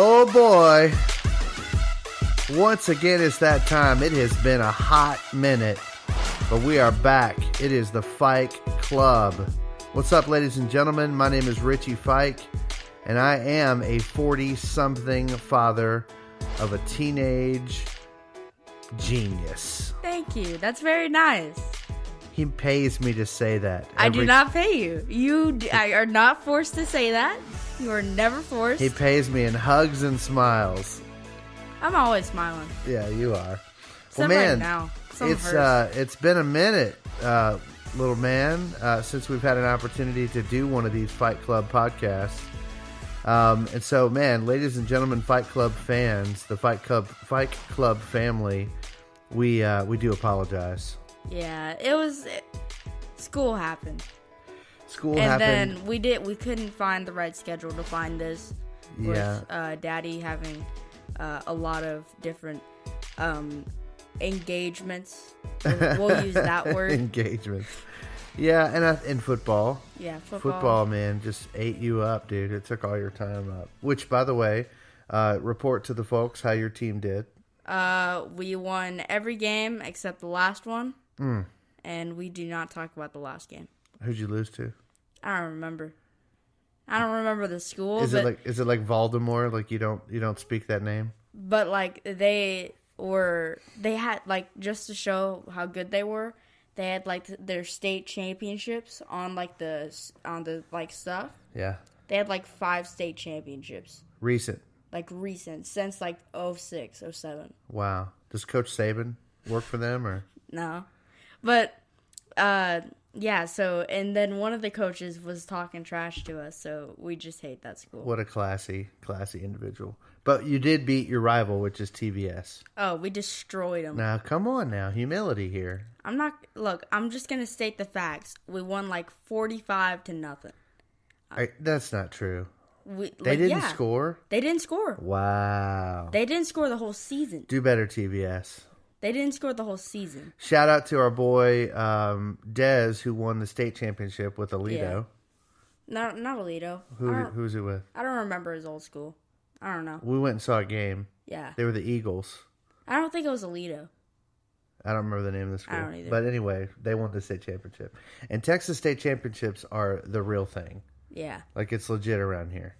Oh boy. Once again, it's that time. It has been a hot minute, but we are back. It is the Fike Club. What's up, ladies and gentlemen? My name is Richie Fike, and I am a 40-something father of a teenage genius. Thank you. That's very nice. He pays me to say that. I do not pay you. You are not forced to say that. You are never forced. He pays me in hugs and smiles. I'm always smiling. Yeah, you are. Except well, man, right now. it's been a minute, little man, since we've had an opportunity to do one of these Fight Club podcasts. And so, man, ladies and gentlemen, Fight Club fans, the Fight Club family, we do apologize. Yeah, school happened. And then we couldn't find the right schedule to find this. Yeah. With Daddy having a lot of different engagements. We'll use that word. Engagements. Yeah, and in football. Yeah, football. Football, man, just ate you up, dude. It took all your time up. Which, by the way, report to the folks how your team did. We won every game except the last one. Mm. And we do not talk about the last game. Who'd you lose to? I don't remember. I don't remember the school. Is it like Voldemort? Like you don't speak that name? But like they had like, just to show how good they were, they had like their state championships on the stuff. Yeah. They had like 5 state championships. Recent Since like 06, 07. Wow. Does Coach Saban work for them or? No. But yeah, so, and then one of the coaches was talking trash to us, so we just hate that school. What a classy individual. But you did beat your rival, which is TVS. Oh, we destroyed them. Now, come on now. Humility here. I'm just going to state the facts. We won like 45-0. That's not true. They didn't score? They didn't score. Wow. They didn't score the whole season. Do better, TVS. They didn't score the whole season. Shout out to our boy, Dez, who won the state championship with Alito. Yeah. Not Alito. Who's it with? I don't remember his old school. I don't know. We went and saw a game. Yeah. They were the Eagles. I don't think it was Alito. I don't remember the name of the school. I don't either. But anyway, they won the state championship. And Texas state championships are the real thing. Yeah. Like, it's legit around here.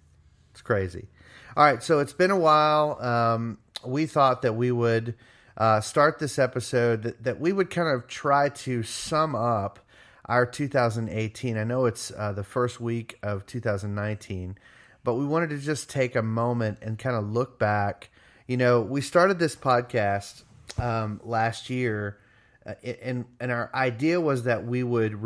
It's crazy. All right, so it's been a while. We thought that we would start this episode, that we would kind of try to sum up our 2018. I know it's the first week of 2019, but we wanted to just take a moment and kind of look back. You know, we started this podcast last year, and our idea was that we would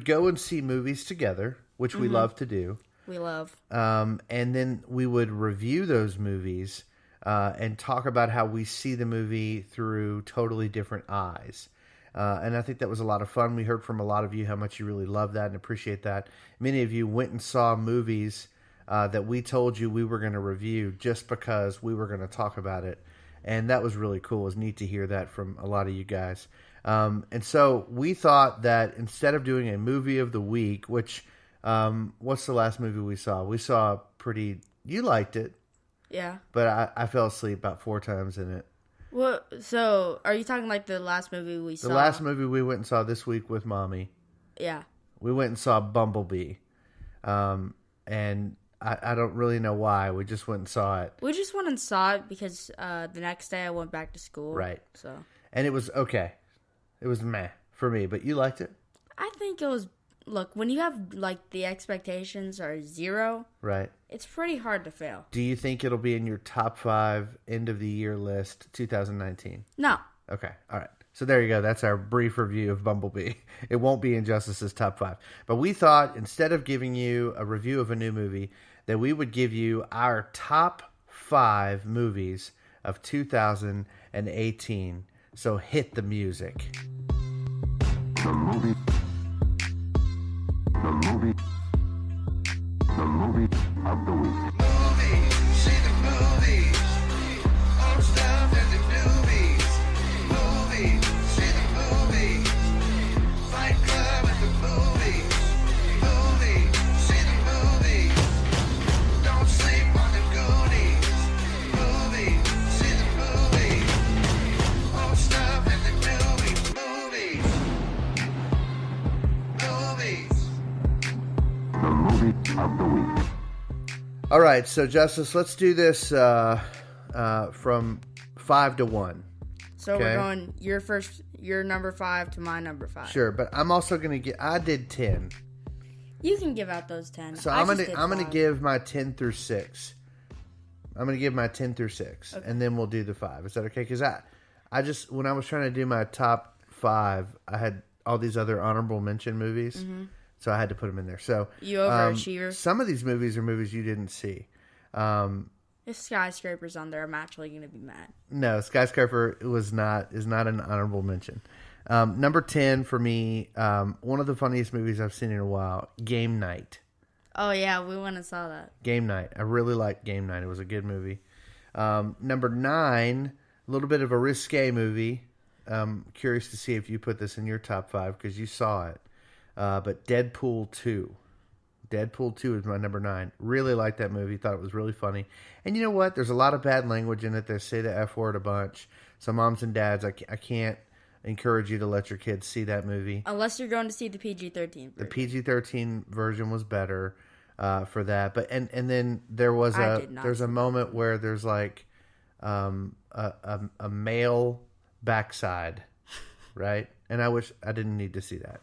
go and see movies together, which we love to do. We love. And then we would review those movies and talk about how we see the movie through totally different eyes. And I think that was a lot of fun. We heard from a lot of you how much you really love that and appreciate that. Many of you went and saw movies that we told you we were going to review just because we were going to talk about it. And that was really cool. It was neat to hear that from a lot of you guys. And so we thought that instead of doing a movie of the week, which, what's the last movie we saw? We saw you liked it. Yeah. But I fell asleep about 4 times in it. Well, so are you talking like the last movie we saw? The last movie we went and saw this week with Mommy. Yeah. We went and saw Bumblebee. And I don't really know why. We just went and saw it. We just went and saw it because the next day I went back to school. Right. So. And it was okay. It was meh for me, but you liked it? I think it was... Look, when you have, like, the expectations are 0, right, it's pretty hard to fail. Do you think it'll be in your top 5 end-of-the-year list 2019? No. Okay, all right. So there you go. That's our brief review of Bumblebee. It won't be in Justice's top 5. But we thought, instead of giving you a review of a new movie, that we would give you our top 5 movies of 2018. So hit the music. The movie of the week. See the movies. Old stuff and the newbies. See the movies. Fight Club at the movies. See the movies. Don't sleep on the Goonies. All right, so Justice, let's do this from 5 to 1. So Okay. we're going your number 5 to my number 5. Sure, but I'm also gonna I did 10, You can give out those 10. so I I'm just gonna did 5. give my 10 through 6. I'm gonna give my 10 through 6, Okay. and then we'll do the 5. Is that okay? Because I just when I was trying to do my top 5, I had all these other honorable mention movies, so I had to put them in there. So You overachiever. some of these movies are movies you didn't see. If Skyscraper's on there, I'm actually going to be mad. No, Skyscraper is not an honorable mention. Number 10 for me, one of the funniest movies I've seen in a while, Game Night. Oh, yeah, we went and saw that. Game Night. I really liked Game Night. It was a good movie. Number 9, a little bit of a risque movie. Curious to see if you put this in your top 5 because you saw it. But Deadpool 2. Deadpool 2 is my number 9. Really liked that movie. Thought it was really funny. And you know what? There's a lot of bad language in it. They say the F word a bunch. So moms and dads, I can't encourage you to let your kids see that movie. Unless you're going to see the PG-13 version. The PG-13 version was better for that. But and then there was there's a moment where there's like a male backside, right? And I wish I didn't need to see that.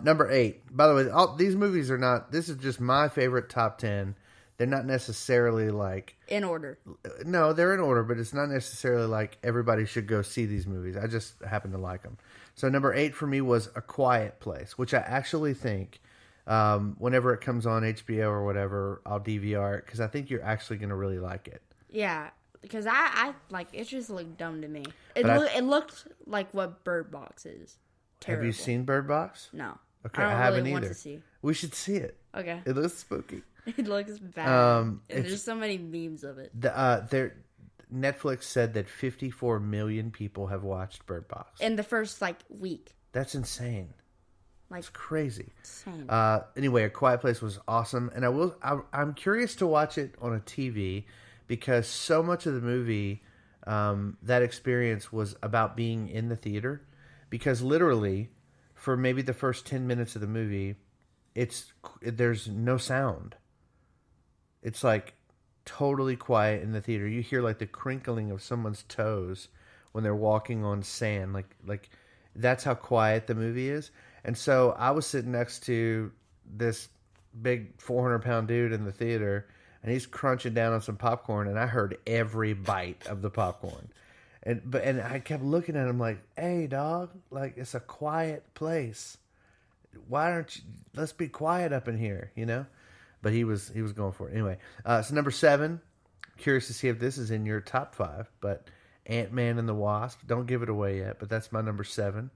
Number 8. By the way, all these movies are not. This is just my favorite top 10. They're not necessarily like In order. no, they're in order, but it's not necessarily like everybody should go see these movies. I just happen to like them. So number 8 for me was A Quiet Place, which I actually think whenever it comes on HBO or whatever, I'll DVR it because I think you're actually going to really like it. Yeah, because I like, it just looked dumb to me. It But it looked like what Bird Box is. Terrible. Have you seen Bird Box? No. Okay, I don't haven't really want either. to see. We should see it. Okay. It looks spooky. It looks bad. And there's so many memes of it. Netflix said that 54 million people have watched Bird Box. In the first, week. That's insane. Like, It's crazy. insane. Anyway, A Quiet Place was awesome, and I'm curious to watch it on a TV because so much of the movie, that experience was about being in the theater. Because literally, for maybe the first 10 minutes of the movie, there's no sound. It's like totally quiet in the theater. You hear like the crinkling of someone's toes when they're walking on sand. Like that's how quiet the movie is. And so I was sitting next to this big 400-pound dude in the theater, and he's crunching down on some popcorn, and I heard every bite of the popcorn. And I kept looking at him like, "Hey, dog, like it's a quiet place. Why aren't you? Let's be quiet up in here, you know." But he was going for it anyway. So number 7, curious to see if this is in your top 5, but Ant-Man and the Wasp. Don't give it away yet, but that's my number 7.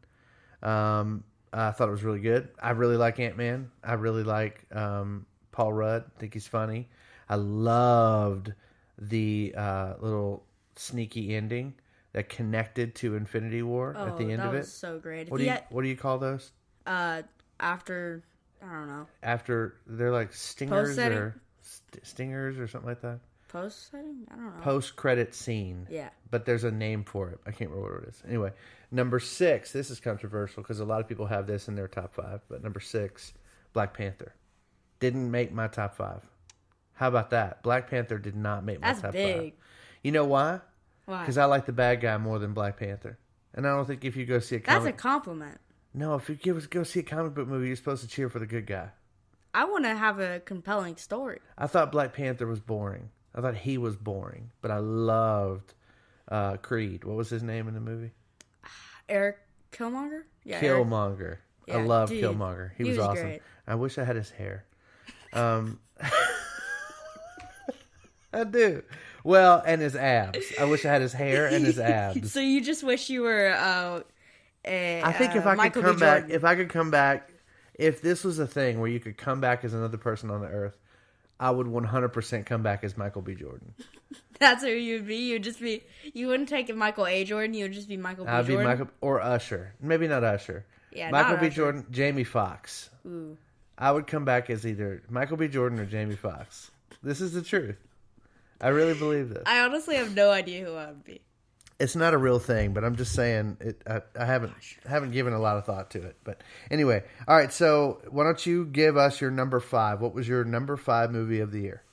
I thought it was really good. I really like Ant-Man. I really like Paul Rudd. I think he's funny. I loved the little sneaky ending that connected to Infinity War at the end of it. That was so great. What do you call those? After, I don't know. After they're like stingers Post-setting? or stingers or something like that. Post setting? I don't know. Post credit scene. Yeah. But there's a name for it. I can't remember what it is. Anyway, number 6. This is controversial because a lot of people have this in their top 5. But number 6, Black Panther, didn't make my top 5. How about that? Black Panther did not make my That's top big. 5. You know why? Why? Because I like the bad guy more than Black Panther. And I don't think if you go see a That's comic... a compliment. No, if you go see a comic book movie, you're supposed to cheer for the good guy. I want to have a compelling story. I thought Black Panther was boring. I thought he was boring. But I loved Creed. What was his name in the movie? Eric Killmonger? Yeah. Killmonger. Yeah, I love dude, Killmonger. He he was was awesome. great. I wish I had his hair. I do. Well, and his abs. I wish I had his hair and his abs. So you just wish you were I think if I Michael could B. come back, if this was a thing where you could come back as another person on the earth, I would 100% come back as Michael B. Jordan. That's who you'd be. You wouldn't take Michael A. Jordan. You would just be Michael B. I'd be Jordan. Michael or Usher. Maybe not Usher. Yeah, Michael not B. Usher. Jordan, Jamie Foxx. Ooh. I would come back as either Michael B. Jordan or Jamie Foxx. This is the truth. I really believe this. I honestly have no idea who I would be. It's not a real thing, but I'm just saying it. I haven't given a lot of thought to it. But anyway, all right. So why don't you give us your number 5? What was your number 5 movie of the year?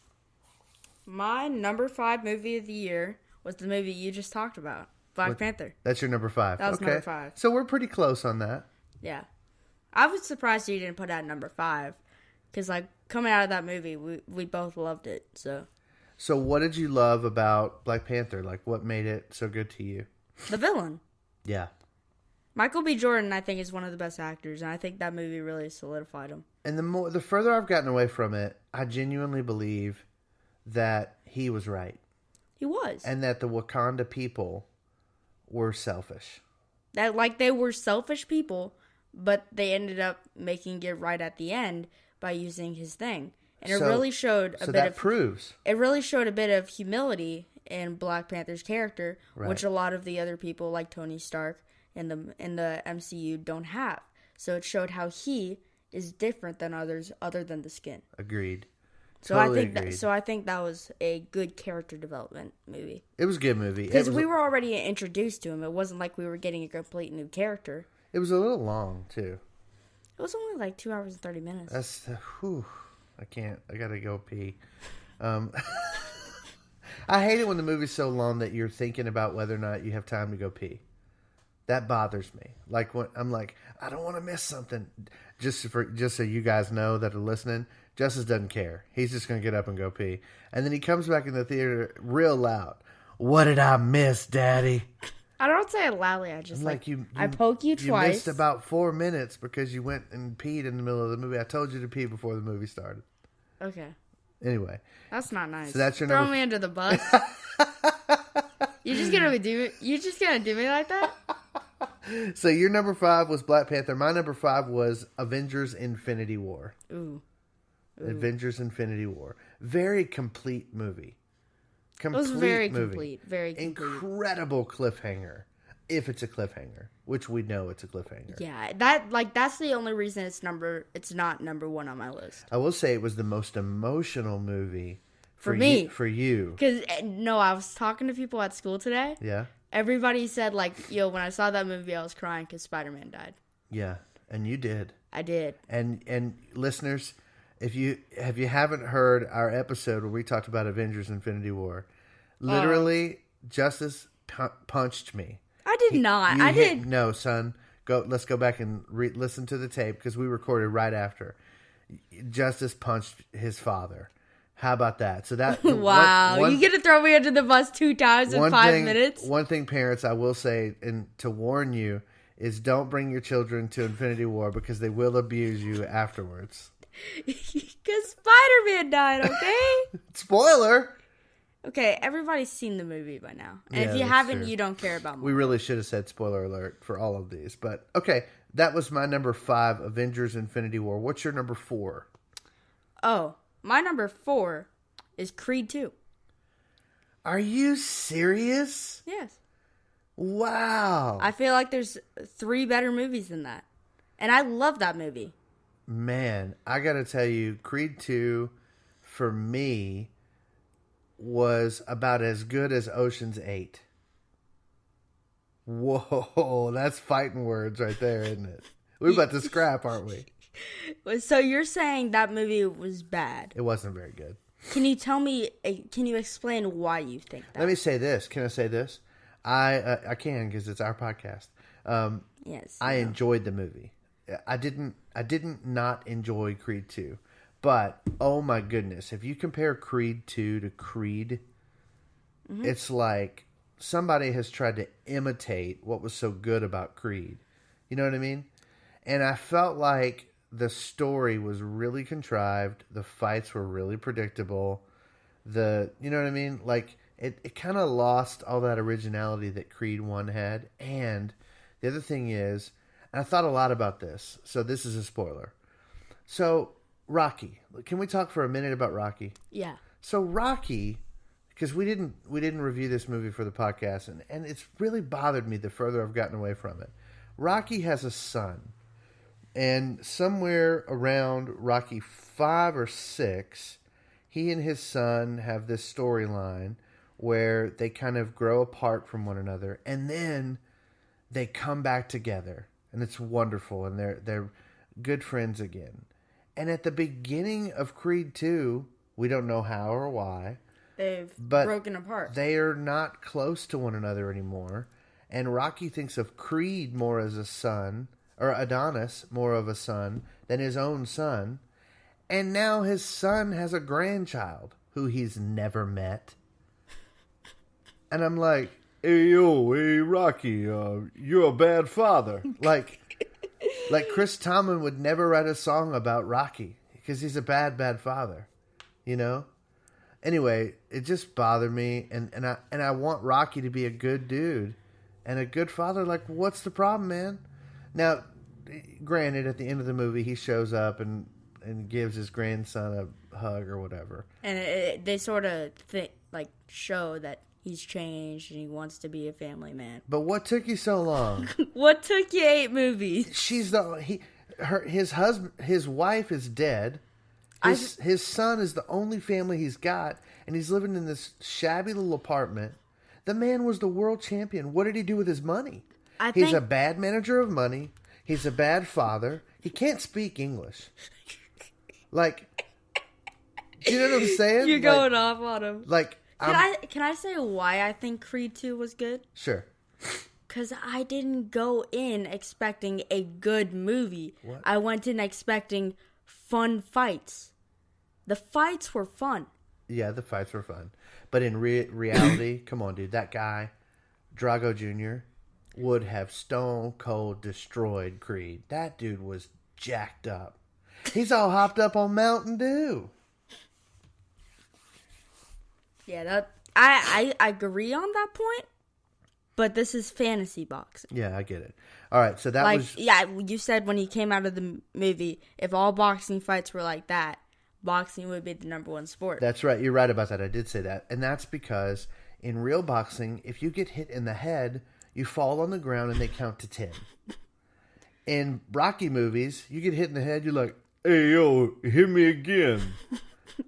My number 5 movie of the year was the movie you just talked about, Black Panther. That's your number 5. That was okay. number 5. So we're pretty close on that. Yeah. I was surprised you didn't put out number 5. Because, like, coming out of that movie, we both loved it, so. So what did you love about Black Panther? Like, what made it so good to you? The villain. Yeah. Michael B. Jordan, I think, is one of the best actors, and I think that movie really solidified him. And the further I've gotten away from it, I genuinely believe that he was right. He was. And that the Wakanda people were selfish. That, like, they were selfish people, but they ended up making it right at the end by using his thing. And it really showed a bit of... proves. It really showed a bit of humility in Black Panther's character, Right. which a lot of the other people, like Tony Stark, in the MCU don't have. So it showed how he is different than others, other than the skin. Agreed. So Totally I think agreed. I think that was a good character development movie. It was a good movie. Because we were already introduced to him. It wasn't like we were getting a complete new character. It was a little long, too. It was only like 2 hours and 30 minutes. That's... Whew. I can't. I gotta go pee. I hate it when the movie's so long that you're thinking about whether or not you have time to go pee. That bothers me. Like when I'm like, I don't want to miss something. Just so you guys know that are listening, Justice doesn't care. He's just gonna get up and go pee, and then he comes back in the theater real loud. What did I miss, Daddy? I don't say it loudly. I just Like I poke you twice. You missed about 4 minutes because you went and peed in the middle of the movie. I told you to pee before the movie started. Okay. Anyway. That's not nice. So that's your Throw number... me under the bus. You just gonna do me like that? So your number 5 was Black Panther. My number 5 was Avengers Infinity War. Ooh. Avengers Infinity War. Very complete movie. It was very complete. Very complete. Incredible cliffhanger. If it's a cliffhanger. Which we know it's a cliffhanger. Yeah, that's the only reason it's not number 1 on my list. I will say it was the most emotional movie For me. For you. Because, no, I was talking to people at school today. Yeah. Everybody said, like, yo, when I saw that movie, I was crying because Spider-Man died. Yeah. And you did. I did. And listeners, if you haven't heard our episode where we talked about Avengers Infinity War, literally Justice punched me. I did not. You I hit- did. No, son. Let's go back and listen to the tape because we recorded right after. Justice punched his father. How about that? So that Wow, you get to throw me under the bus 2 times in 5 minutes? One thing, parents, I will say, and to warn you, is don't bring your children to Infinity War because they will abuse you afterwards. Because Spider-Man died, okay? Spoiler! Okay, everybody's seen the movie by now. And Yeah, if you that's haven't, true. you don't care about We more. really should have said spoiler alert for all of these. But, okay, that was my number 5, Avengers Infinity War. What's your number 4? Oh, my number 4 is Creed 2. Are you serious? Yes. Wow. I feel like there's 3 better movies than that. And I love that movie. Man, I got to tell you, Creed 2, for me, was about as good as Ocean's 8. Whoa, that's fighting words right there, isn't it? We're about to scrap, aren't we? So you're saying that movie was bad. It wasn't very good. Can you tell me, can you explain why you think that? Let me say this. Can I say this? I can because it's our podcast. Yes. I enjoyed the movie. I didn't not enjoy Creed 2. But, oh my goodness, if you compare Creed 2 to Creed, it's like somebody has tried to imitate what was so good about Creed. You know what I mean? And I felt like the story was really contrived. The fights were really predictable. You know what I mean? Like, it kind of lost all that originality that Creed 1 had. And the other thing is, and I thought a lot about this, so this is a spoiler. So, Rocky. Can we talk for a minute about Rocky? Yeah. So Rocky, because we didn't review this movie for the podcast, and it's really bothered me the further I've gotten away from it. Rocky has a son, and somewhere around Rocky 5 or 6, he and his son have this storyline where they kind of grow apart from one another, and then they come back together, and it's wonderful, and they're good friends again. And at the beginning of Creed 2, we don't know how or why, they've but broken apart. they are not close to one another anymore. And Rocky thinks of Creed more as a son, or Adonis more of a son than his own son. And now his son has a grandchild who he's never met. And I'm like, hey Rocky, you're a bad father. Like Chris Tomlin would never write a song about Rocky because he's a bad father, you know. Anyway, it just bothered me, and I want Rocky to be a good dude and a good father. Like, what's the problem, man? Now, granted, at the end of the movie, he shows up and gives his grandson a hug or whatever, and they sort of show that he's changed and he wants to be a family man. But what took you so long? What took you 8 movies? His wife is dead. His son is the only family he's got, and he's living in this shabby little apartment. The man was the world champion. What did he do with his money? He's a bad manager of money. He's a bad father. He can't speak English. Like, do you know what I'm saying? You're going off on him. Like, can I say why I think Creed 2 was good? Sure. Because I didn't go in expecting a good movie. What? I went in expecting fun fights. The fights were fun. Yeah, the fights were fun. But in reality, come on, dude, that guy, Drago Jr., would have stone cold destroyed Creed. That dude was jacked up. He's all hopped up on Mountain Dew. Yeah, I agree on that point, but this is fantasy boxing. Yeah, I get it. All right, so that was... Yeah, you said when he came out of the movie, if all boxing fights were like that, boxing would be the #1 sport. That's right. You're right about that. I did say that. And that's because in real boxing, if you get hit in the head, you fall on the ground and they count to 10. In Rocky movies, you get hit in the head, you're like, hey, yo, hit me again.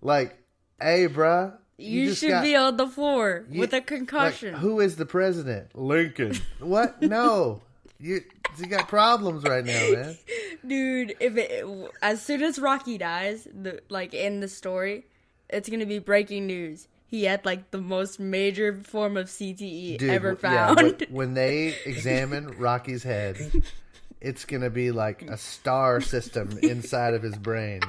Like, hey, bruh. You should be on the floor with a concussion. Like, who is the president? Lincoln. What? No. You got problems right now, man. Dude, as soon as Rocky dies, in the story, it's gonna be breaking news. He had the most major form of CTE ever found. Yeah, when they examine Rocky's head, it's gonna be like a star system inside of his brain.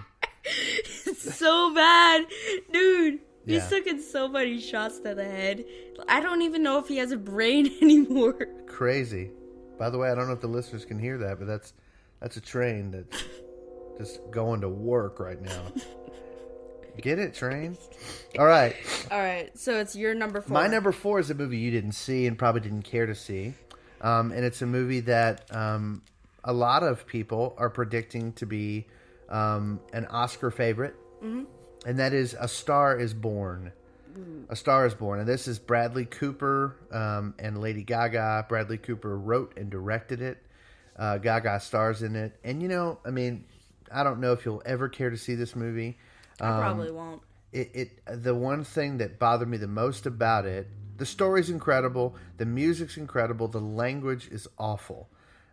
It's so bad, dude. Yeah. He's taken so many shots to the head. I don't even know if he has a brain anymore. Crazy. By the way, I don't know if the listeners can hear that, but that's a train that's just going to work right now. Get it, train? All right. So it's your number 4. My number 4 is a movie you didn't see and probably didn't care to see. And it's a movie that a lot of people are predicting to be an Oscar favorite. Mm-hmm. And that is A Star is Born. A Star is Born. And this is Bradley Cooper and Lady Gaga. Bradley Cooper wrote and directed it. Gaga stars in it. And, I don't know if you'll ever care to see this movie. I probably won't. The one thing that bothered me the most about it, the story's incredible. The music's incredible. The language is awful.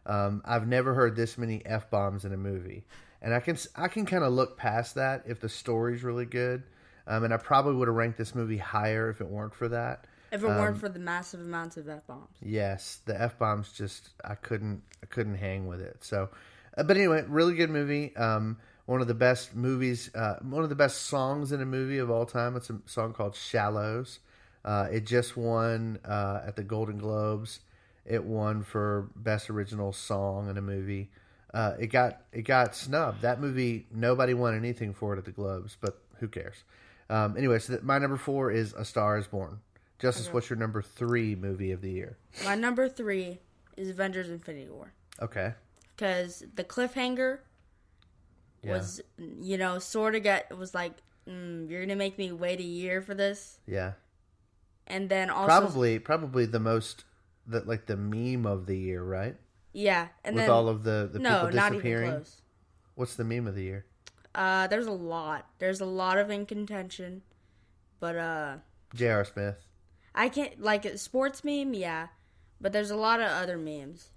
I've never heard this many F-bombs in a movie. And I can kind of look past that if the story's really good. And I probably would have ranked this movie higher if it weren't for that. If it weren't for the massive amounts of F-bombs. Yes, the F-bombs just I couldn't hang with it. So, but anyway, really good movie. One of the best movies, one of the best songs in a movie of all time. It's a song called "Shallows." It just won at the Golden Globes. It won for best original song in a movie. It got snubbed. That movie, nobody won anything for it at the Globes, but who cares? Anyway, so my number 4 is A Star is Born. Justice, okay. What's your number 3 movie of the year? My number 3 is Avengers Infinity War. Okay. Because the cliffhanger was, sort of was like, you're going to make me wait a year for this? Yeah. And then also... Probably the most, the meme of the year, right? Yeah. And with then, all of the people disappearing? Not even close. What's the meme of the year? There's a lot. There's a lot of in contention. But, J.R. Smith. I can't, sports meme, yeah. But there's a lot of other memes.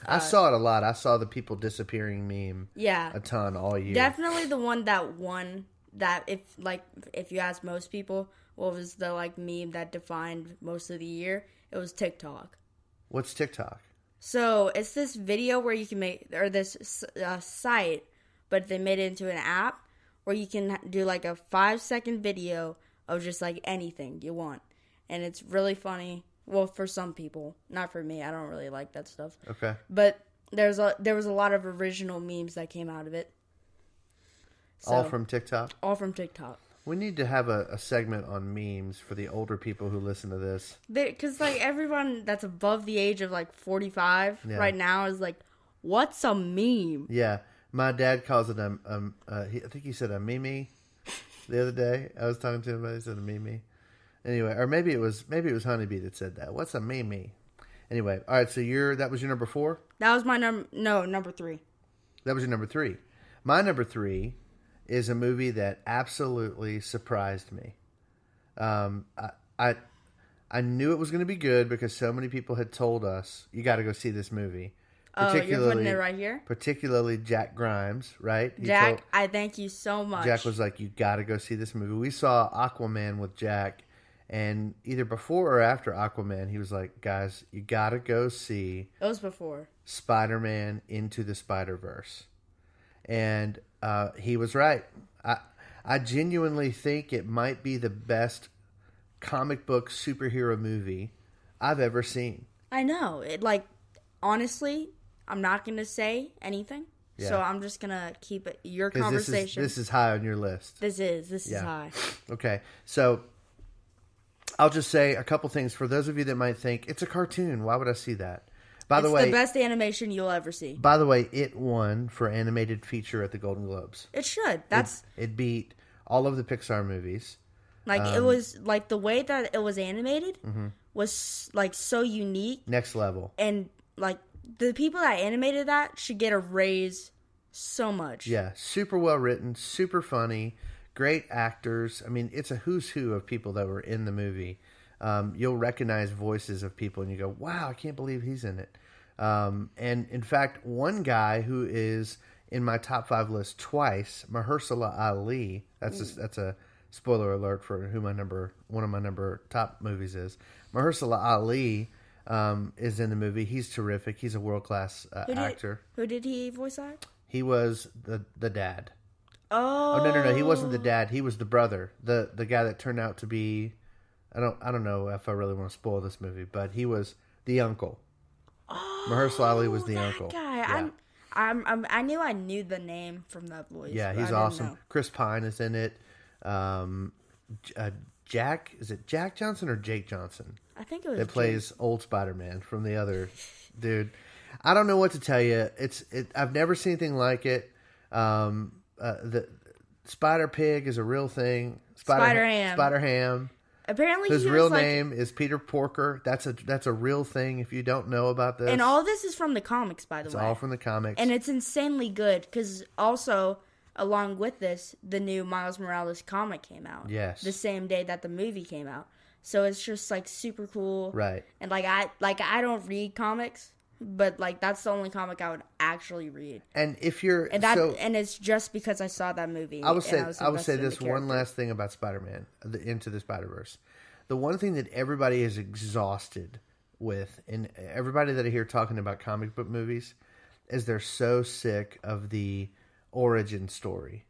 I saw it a lot. I saw the people disappearing meme. Yeah. A ton all year. Definitely the one that won, that if you ask most people, what was the like meme that defined most of the year? It was TikTok. What's TikTok? So it's this video where you can make, or this site, but they made it into an app where you can do like a 5-second video of just like anything you want. And it's really funny. Well, for some people, not for me. I don't really like that stuff. Okay. But there was a lot of original memes that came out of it. So, All from TikTok? All from TikTok. We need to have a segment on memes for the older people who listen to this. Because like everyone that's above the age of like 45 Yeah. right now is like, what's a meme? Yeah. My dad calls it I think he said a meme the other day. I was talking to him about it. He said a meme. Anyway, or maybe it was Honeybee that said that. What's a meme? Anyway, all right, so that was your number 4? That was my number 3. That was your number 3. My number 3 is a movie that absolutely surprised me. I knew it was going to be good because so many people had told us, you got to go see this movie. Oh, you're putting it right here? Particularly Jack Grimes, right? Jack, I thank you so much. Jack was like, you got to go see this movie. We saw Aquaman with Jack, and either before or after Aquaman, he was like, guys, you got to go see It was before. Spider-Man Into the Spider-Verse. And he was right. I genuinely think it might be the best comic book superhero movie I've ever seen. I know. It like, honestly, I'm not going to say anything. Yeah. So I'm just going to keep it your 'Cause conversation. This is high on your list. This is Yeah. high. Okay. So I'll just say a couple things for those of you that might think it's a cartoon. Why would I see that? By the way, It's the best animation you'll ever see. By the way, it won for animated feature at the Golden Globes. It should. It beat all of the Pixar movies. Like, it was, like, the way that it was animated was, like, so unique. Next level. And, like, the people that animated that should get a raise so much. Yeah, super well written, super funny, great actors. I mean, it's a who's who of people that were in the movie. You'll recognize voices of people and you go, wow, I can't believe he's in it. And in fact, one guy who is in my top 5 list twice, Mahershala Ali, that's a spoiler alert for who one of my number top movies is. Mahershala Ali is in the movie. He's terrific. He's a world-class actor. Who did he voice act? He was the dad. Oh. Oh no, he wasn't the dad. He was the brother. The guy that turned out to be, I don't know if I really want to spoil this movie, but he was the uncle. Oh, Mahershala Ali was the that uncle. guy. Yeah. I knew the name from that voice. Yeah, but I he's didn't awesome. know. Chris Pine is in it. Jack, is it Jack Johnson or Jake Johnson? I think it was That plays old Spider-Man from the other dude. I don't know what to tell you. I've never seen anything like it. The Spider Pig is a real thing. Spider-Ham. Spider-Ham. Apparently, His he real was like, name is Peter Porker. That's a real thing. If you don't know about this, and all this is from the comics, by the it's way. all from the comics. And it's insanely good because also, along with this, the new Miles Morales comic came out. Yes. The same day that the movie came out. So it's just like super cool. Right. And I don't read comics, but like that's the only comic I would actually read. And if you're And and it's just because I saw that movie. I would say invested in this the one character. last thing about Spider-Man, Into the Spider-Verse. The one thing that everybody is exhausted with, and everybody that I hear talking about comic book movies, is they're so sick of the origin story.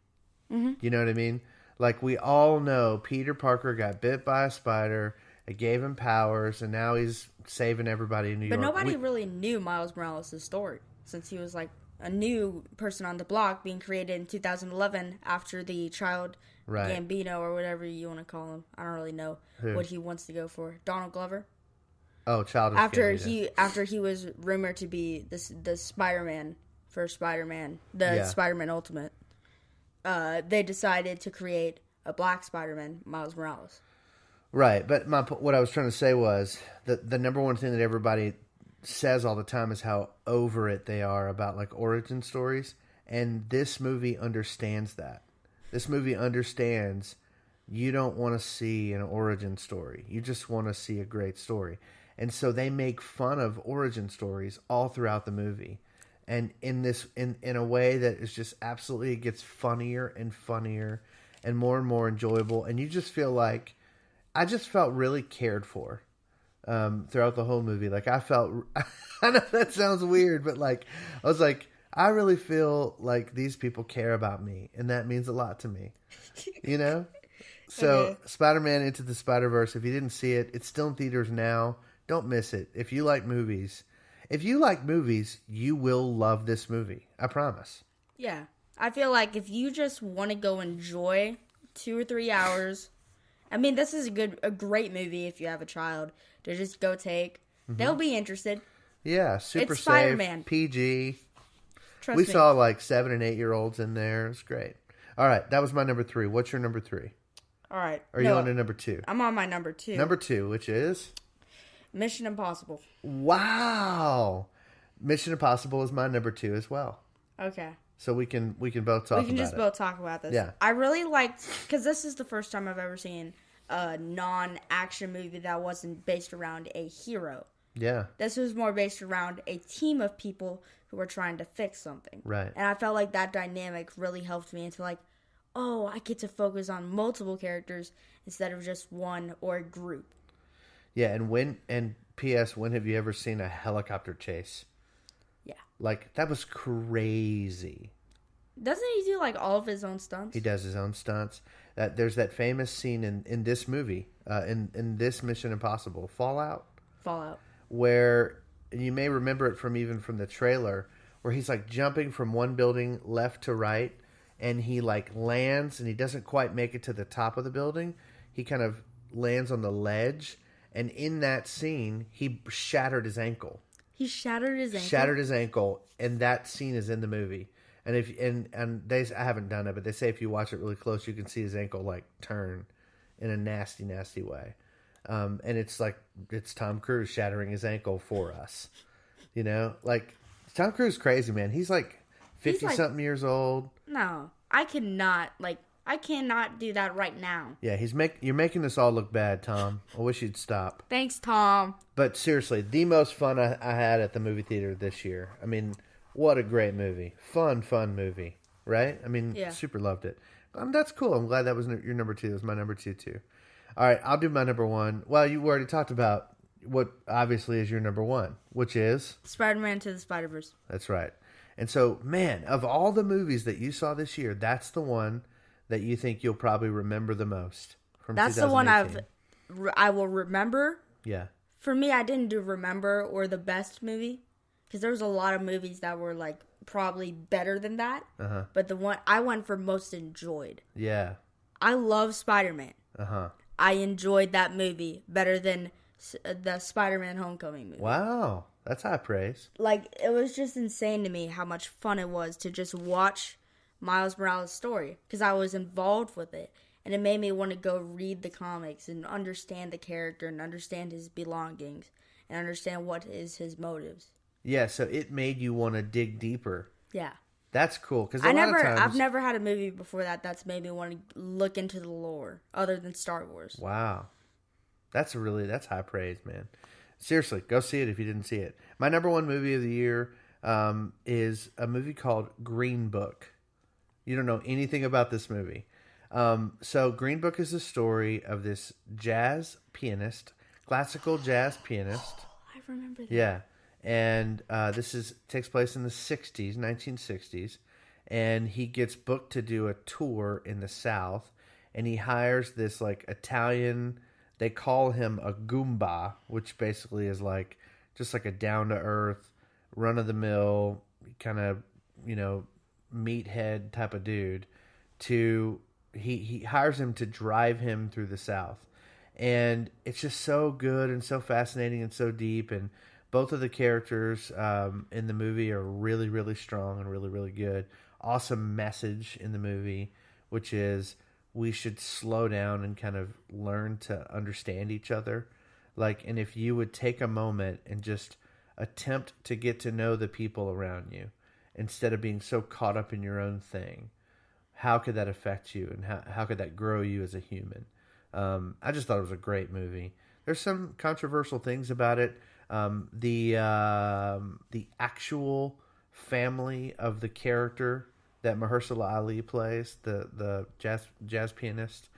Mm-hmm. You know what I mean? Like, we all know Peter Parker got bit by a spider, it gave him powers, and now he's saving everybody in New York. But nobody really knew Miles Morales' story since he was like a new person on the block being created in 2011 after the child Right. Gambino or whatever you want to call him. I don't really know what he wants to go for. Donald Glover. Oh, Childish Gambino. After he was rumored to be the Spider-Man for Spider-Man, Spider-Man Ultimate, they decided to create a black Spider-Man, Miles Morales. Right, but what I was trying to say was that the number one thing that everybody says all the time is how over it they are about like origin stories, and this movie understands that. This movie understands you don't want to see an origin story. You just want to see a great story. And so they make fun of origin stories all throughout the movie. And in a way that is just absolutely, it gets funnier and funnier and more enjoyable. And you just feel like I just felt really cared for throughout the whole movie. Like I felt, I know that sounds weird, but like I was like, I really feel like these people care about me, and that means a lot to me. You know. So Okay. Spider-Man Into the Spider-Verse. If you didn't see it, it's still in theaters now. Don't miss it. If you like movies, you will love this movie. I promise. Yeah. I feel like if you just want to go enjoy 2 or 3 hours, I mean, this is a great movie if you have a child to just go take. They'll be interested. Yeah, super It's safe, Spider-Man. PG. Trust We me. saw like 7 and 8-year-olds in there. It's great. All right, that was my number 3. What's your number 3? All right. Or are you on to number 2? I'm on my number 2. Number 2, which is Mission Impossible. wow. Mission Impossible is my number 2 as well. Okay. So we can both talk. We can about just it. both talk about this. Yeah. I really liked, because this is the first time I've ever seen a non-action movie that wasn't based around a hero. Yeah. This was more based around a team of people who were trying to fix something. Right. And I felt like that dynamic really helped me into like, oh, I get to focus on multiple characters instead of just one or a group. Yeah, and P.S. When have you ever seen a helicopter chase? Yeah. Like that was crazy. Doesn't he do like all of his own stunts? He does his own stunts. There's that famous scene in this movie, in this Mission Impossible, Fallout, where you may remember it from the trailer, where he's like jumping from one building left to right, and he like lands, and he doesn't quite make it to the top of the building. He kind of lands on the ledge, and in that scene, he shattered his ankle. He shattered his ankle? Shattered his ankle, and that scene is in the movie. And I haven't done it, but they say if you watch it really close, you can see his ankle like turn in a nasty, nasty way. And it's like it's Tom Cruise shattering his ankle for us. You know, like Tom Cruise is crazy, man. He's like 50-something years old. No, I cannot do that right now. Yeah, you're making this all look bad, Tom. I wish you'd stop. Thanks, Tom. But seriously, the most fun I had at the movie theater this year. I mean, what a great movie. Fun movie. Right? I mean, Yeah. super loved it. That's cool. I'm glad that was your number 2. It was my number 2, too. All right, I'll do my number 1. Well, you already talked about what obviously is your number 1, which is? Spider-Man to the Spider-Verse. That's right. And so, man, of all the movies that you saw this year, that's the one that you think you'll probably remember the most from That's the one 2018. I will remember. Yeah. For me, I didn't do remember or the best movie, because there was a lot of movies that were like probably better than that. Uh-huh. But the one I went for most enjoyed. Yeah. I love Spider-Man. Uh-huh. I enjoyed that movie better than the Spider-Man Homecoming movie. Wow. That's high praise. Like, it was just insane to me how much fun it was to just watch Miles Morales' story, because I was involved with it, and it made me want to go read the comics and understand the character and understand his belongings and understand what is his motives. Yeah, so it made you want to dig deeper. Yeah. That's cool because I've never had a movie before that's made me want to look into the lore other than Star Wars. Wow, that's high praise, man. Seriously, go see it if you didn't see it. My number 1 movie of the year is a movie called Green Book. You don't know anything about this movie. So Green Book is the story of this classical jazz pianist. I remember that. Yeah. And this takes place in the 1960s. And he gets booked to do a tour in the South. And he hires this like Italian, they call him a Goomba, which basically is like just like a down-to-earth, run-of-the-mill kind of, meathead type of dude. He hires him to drive him through the South. And it's just so good and so fascinating and so deep. And both of the characters in the movie are really, really strong and really, really good. Awesome message in the movie, which is we should slow down and kind of learn to understand each other. And if you would take a moment and just attempt to get to know the people around you instead of being so caught up in your own thing, how could that affect you and how could that grow you as a human? I just thought it was a great movie. There's some controversial things about it. The actual family of the character that Mahershala Ali plays, the jazz pianist,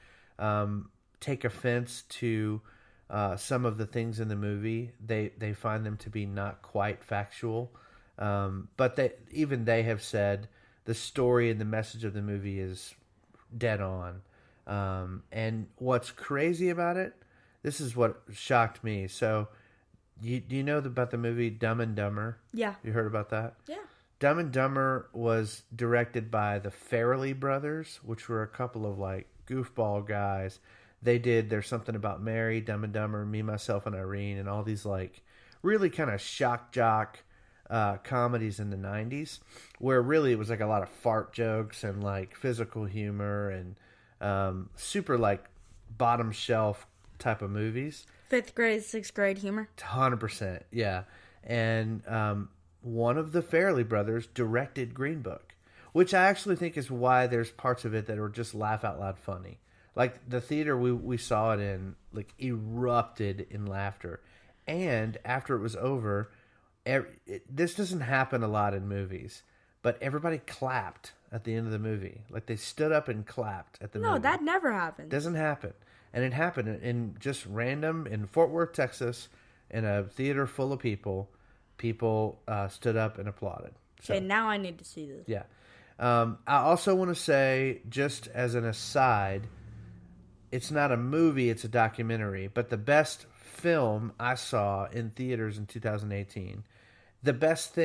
take offense to some of the things in the movie. They find them to be not quite factual, but they have said the story and the message of the movie is dead on. And what's crazy about it, this is what shocked me. So, do you know about the movie Dumb and Dumber? Yeah. You heard about that? Yeah. Dumb and Dumber was directed by the Farrelly brothers, which were a couple of like goofball guys. They did There's Something About Mary, Dumb and Dumber, Me, Myself, and Irene, and all these like really kind of shock jock comedies in the 90s, where really it was like a lot of fart jokes and like physical humor and super like bottom shelf type of movies. 5th grade, 6th grade humor. 100%, yeah. And one of the Farrelly brothers directed Green Book, which I actually think is why there's parts of it that are just laugh out loud funny. Like the theater we saw it in, like erupted in laughter. And after it was over, this doesn't happen a lot in movies, but everybody clapped at the end of the movie. Like they stood up and clapped at the movie. No, that never happens. Doesn't happen. And it happened in just random in Fort Worth, Texas, in a theater full of people. People stood up and applauded. So, Okay, now I need to see this. yeah. I also want to say, just as an aside, it's not a movie, it's a documentary. But the best film I saw in theaters in 2018, the best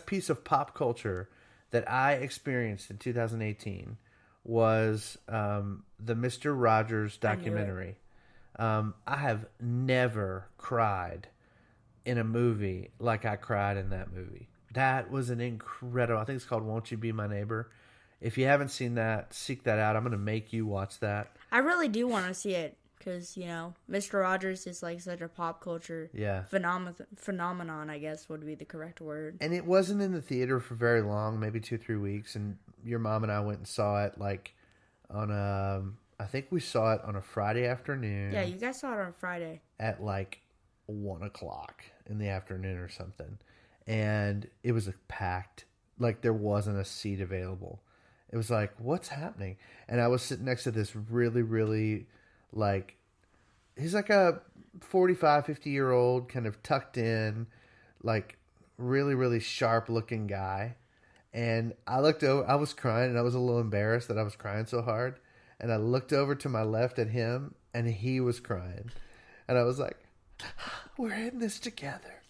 piece of pop culture that I experienced in 2018 was the Mr. Rogers documentary. I have never cried in a movie like I cried in that movie. That was an incredible, I think it's called Won't You Be My Neighbor. If you haven't seen that, seek that out. I'm going to make you watch that. I really do want to see it because, Mr. Rogers is like such a pop culture phenomenon, I guess would be the correct word. And it wasn't in the theater for very long, maybe 2-3 weeks. And your mom and I went and saw it like on I think we saw it on a Friday afternoon. Yeah, you guys saw it on Friday. At like 1 o'clock in the afternoon or something. And it was packed. Like there wasn't a seat available. It was like, what's happening? And I was sitting next to this really, really like, he's like a 45, 50-year-old kind of tucked in, like really, really sharp looking guy. And I looked over, I was crying and I was a little embarrassed that I was crying so hard. And I looked over to my left at him and he was crying. And I was like, we're in this together,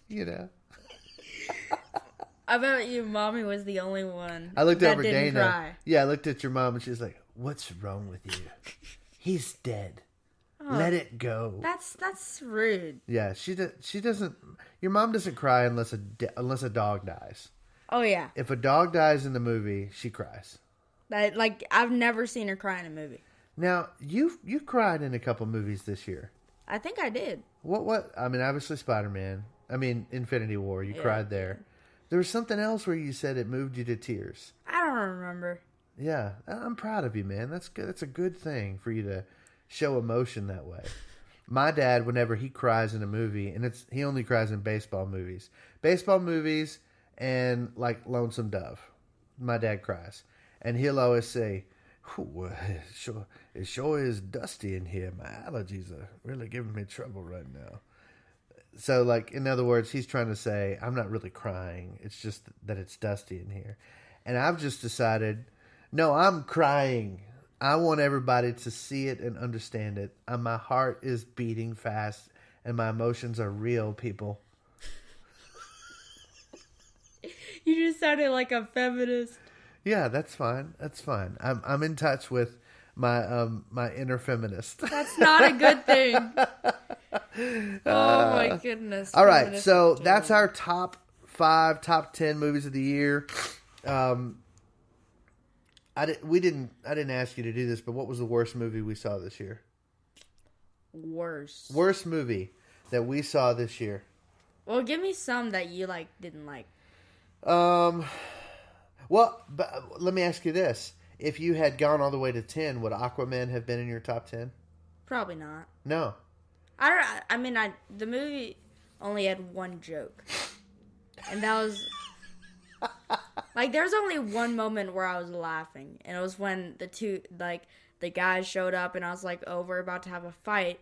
I bet you mommy was the only one I looked that over didn't Dana. cry. Yeah, I looked at your mom and she was like, what's wrong with you? He's dead. Let it go. That's rude. Yeah, she doesn't. Your mom doesn't cry unless a dog dies. Oh yeah. If a dog dies in the movie, she cries. I've never seen her cry in a movie. Now you cried in a couple movies this year. I think I did. What? I mean, obviously Spider-Man. I mean, Infinity War. You cried there. There was something else where you said it moved you to tears. I don't remember. Yeah, I'm proud of you, man. That's good. That's a good thing for you to show emotion that way. My dad, whenever he cries in a movie, and he only cries in baseball movies and like Lonesome Dove. My dad cries, and he'll always say, it sure is dusty in here. My allergies are really giving me trouble right now. So, like, in other words, he's trying to say, I'm not really crying. It's just that it's dusty in here. And I've just decided, no, I'm crying. I want everybody to see it and understand it. And my heart is beating fast, and my emotions are real, people. You just sounded like a feminist. Yeah, that's fine. That's fine. I'm in touch with my my inner feminist. That's not a good thing. Oh my goodness. All right, so that's our top 5, top 10 movies of the year. I didn't ask you to do this, but what was the worst movie we saw this year? Worst movie that we saw this year. Well, give me some that you didn't like. Well, but let me ask you this: if you had gone all the way to 10, would Aquaman have been in your top 10? Probably not. No. The movie only had one joke, and that was there's only one moment where I was laughing, and it was when the the guys showed up, and I was like, oh, we're about to have a fight.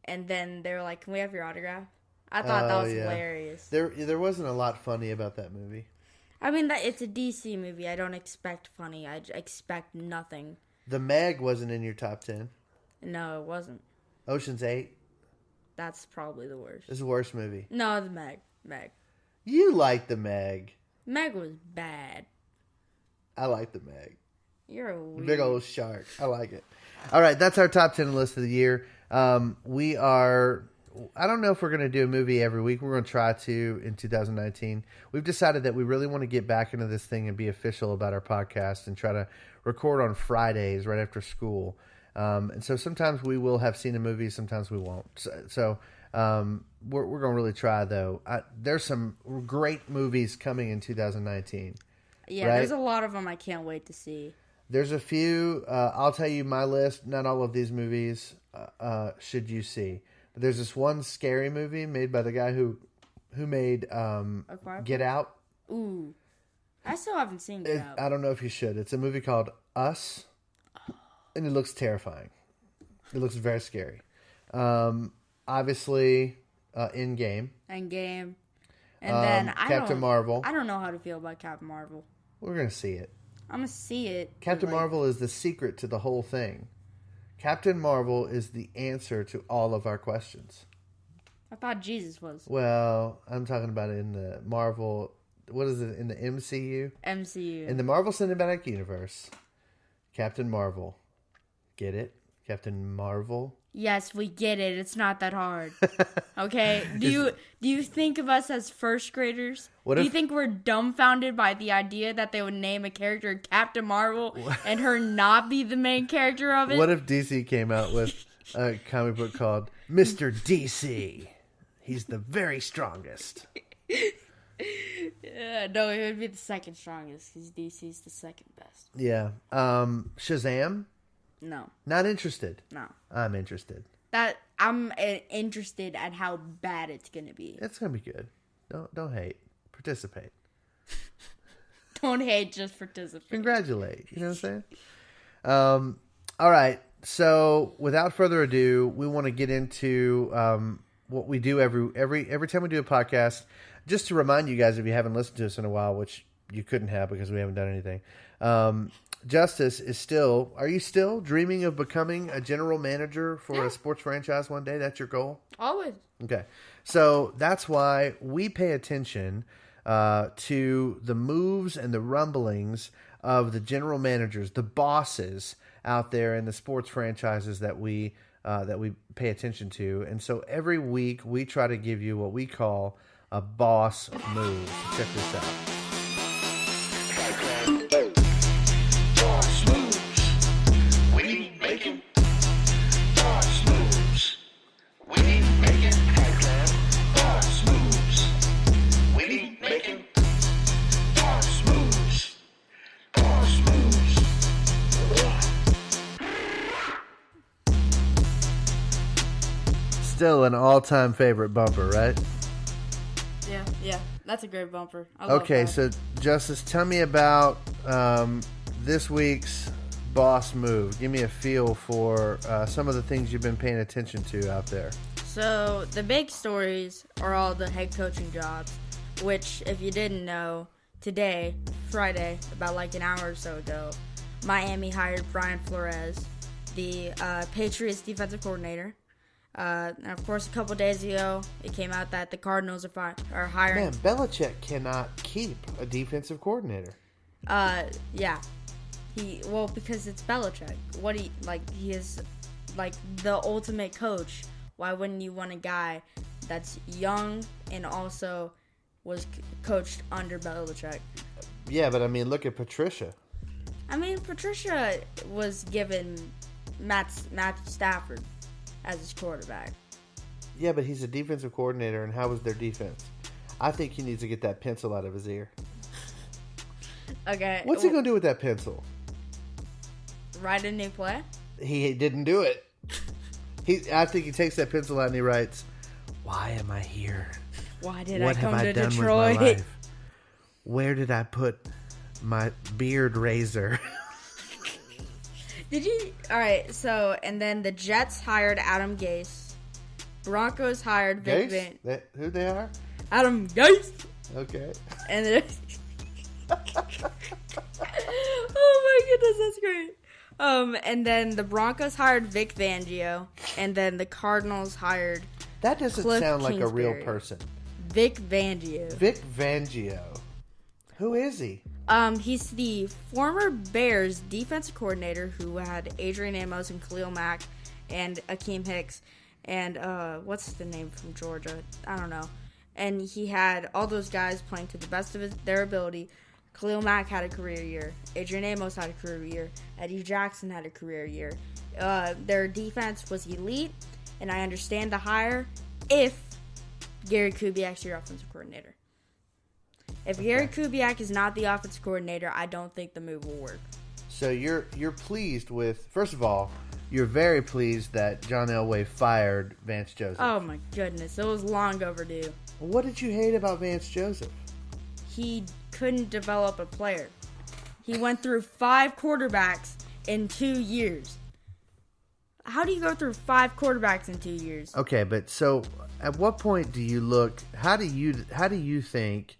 And then they were like, can we have your autograph? I thought that was hilarious. There wasn't a lot funny about that movie. I mean, it's a DC movie. I don't expect funny. I expect nothing. The Meg wasn't in your top 10. No, it wasn't. Ocean's 8. That's probably the worst. It's the worst movie. No, the Meg. You like the Meg. Meg was bad. I like the Meg. You're a weird. Big old shark. I like it. All right, that's our top 10 list of the year. We are... I don't know if we're going to do a movie every week. We're going to try to in 2019. We've decided that we really want to get back into this thing and be official about our podcast and try to record on Fridays right after school. And so sometimes we will have seen a movie, sometimes we won't. So we're going to really try, though. There's some great movies coming in 2019. Yeah, right? There's a lot of them I can't wait to see. There's a few. I'll tell you my list. Not all of these movies should you see. But there's this one scary movie made by the guy who made Get Out. Ooh. I still haven't seen Get Out. I don't know if you should. It's a movie called Us. And it looks terrifying. It looks very scary. Obviously, Endgame. Endgame. And then Captain Marvel. I don't know how to feel about Captain Marvel. We're going to see it. I'm going to see it. Captain Marvel is the secret to the whole thing. Captain Marvel is the answer to all of our questions. I thought Jesus was. Well, I'm talking about in the Marvel... What is it? In the MCU? MCU. In the Marvel Cinematic Universe. Captain Marvel. Get it? Captain Marvel? Yes, we get it. It's not that hard. Okay? Do you think of us as first graders? Do you think we're dumbfounded by the idea that they would name a character Captain Marvel and her not be the main character of it? What if DC came out with a comic book called Mr. DC? He's the very strongest. No, it would be the second strongest because DC's the second best. Yeah. Shazam? No. Not interested. No. I'm interested. I'm interested at how bad it's gonna be. It's gonna be good. Don't hate. Participate. Don't hate, just participate. Congratulate. You know what I'm saying? All right. So without further ado, we want to get into what we do every time we do a podcast. Just to remind you guys, if you haven't listened to us in a while, which you couldn't have because we haven't done anything. Justice is still... Are you still dreaming of becoming a general manager for a sports franchise one day? That's your goal? Always. Okay. So that's why we pay attention to the moves and the rumblings of the general managers, the bosses out there in the sports franchises that we pay attention to. And so every week we try to give you what we call a boss move. Check this out. Boss moves. We need making boss moves. We need making boss moves. We need making boss moves. Boss moves. Still an all-time favorite bumper, right? Yeah. That's a great bumper. I love Okay, that. so Justice, tell me about this week's boss move. Give me a feel for some of the things you've been paying attention to out there. So the big stories are all the head coaching jobs, which, if you didn't know, today, Friday, about like an hour or so ago, Miami hired Brian Flores, the Patriots defensive coordinator. And of course, a couple days ago, it came out that the Cardinals are hiring. Man, Belichick cannot keep a defensive coordinator. Yeah. Because it's Belichick. He is like the ultimate coach. Why wouldn't you want a guy that's young and also was coached under Belichick? Yeah, but I mean, look at Patricia. I mean, Patricia was given Matt Stafford as his quarterback. Yeah, but he's a defensive coordinator, and how was their defense? I think he needs to get that pencil out of his ear. Okay. What's he going to do with that pencil? Write a new play? He didn't do it. I think he takes that pencil out and he writes, "Why am I here? Why did What I come have I to done Detroit? with my life? Where did I put my beard razor?" Did you? All right. So, and then the Jets hired Adam Gase. Broncos hired Vic Van. Who they are? Adam Gase. Okay. And then, oh my goodness, that's great. And then the Broncos hired Vic Fangio, and then the Cardinals hired That doesn't Cliff sound like a real Kingsbury. person. Vic Fangio. Vic Fangio. Who is he? He's the former Bears defensive coordinator who had Adrian Amos and Khalil Mack and Akeem Hicks and what's the name from Georgia? I don't know. And he had all those guys playing to the best of their ability. Khalil Mack had a career year. Adrian Amos had a career year. Eddie Jackson had a career year. Their defense was elite, and I understand the hire if Gary Kubiak's your offensive coordinator. If Gary Kubiak is not the offensive coordinator, I don't think the move will work. So you're pleased with, first of all, you're very pleased that John Elway fired Vance Joseph. Oh my goodness, it was long overdue. What did you hate about Vance Joseph? He couldn't develop a player. He went through 5 quarterbacks in 2 years. How do you go through 5 quarterbacks in 2 years? Okay, but so at what point do you look? How do you think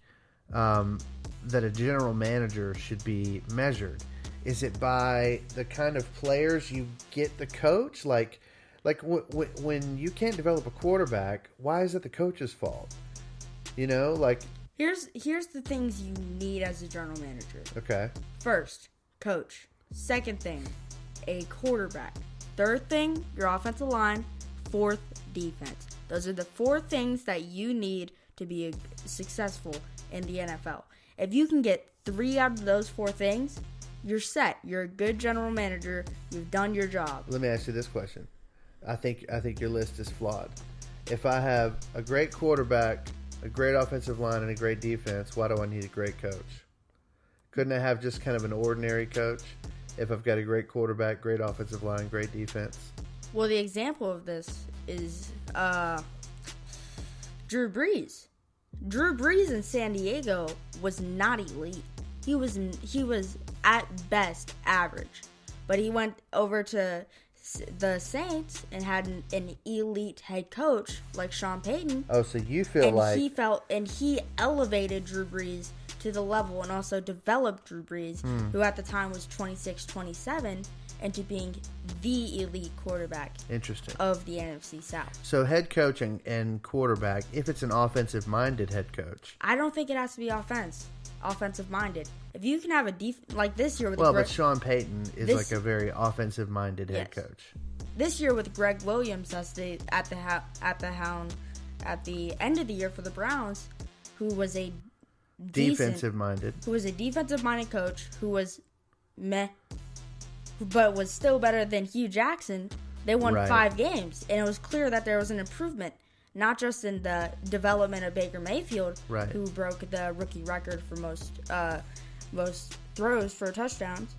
that a general manager should be measured? Is it by the kind of players you get the coach? Like when you can't develop a quarterback, why is it the coach's fault? You know, like Here's the things you need as a general manager. okay, First, coach. Second thing, a quarterback. Third thing, your offensive line. Fourth, defense. Those are the 4 things that you need to be successful in the NFL. If you can get 3 out of those 4 things, you're set. You're a good general manager. You've done your job. let me ask you this question. I think your list is flawed. If I have a great quarterback, a great offensive line, and a great defense, why do I need a great coach? Couldn't I have just kind of an ordinary coach if I've got a great quarterback, great offensive line, great defense? Well, the example of this is Drew Brees. Drew Brees in San Diego was not elite. He was at best average, but he went over to the Saints and had an elite head coach like Sean Payton. Oh, so you feel And he elevated Drew Brees to the level and also developed Drew Brees, who at the time was 26, 27, into being the elite quarterback interesting of the NFC South. So head coach and quarterback, if it's an offensive-minded head coach. I don't think it has to be offensive-minded. If you can have a like this year with But Sean Payton is this- like a very offensive-minded head Yes. coach. this year with Greg Williams at the end of the year for the Browns, who was a Defensive-minded. defensive-minded coach who was meh, but was still better than Hugh Jackson. They won Right. 5 games, and it was clear that there was an improvement, not just in the development of Baker Mayfield, Right. who broke the rookie record for most throws for touchdowns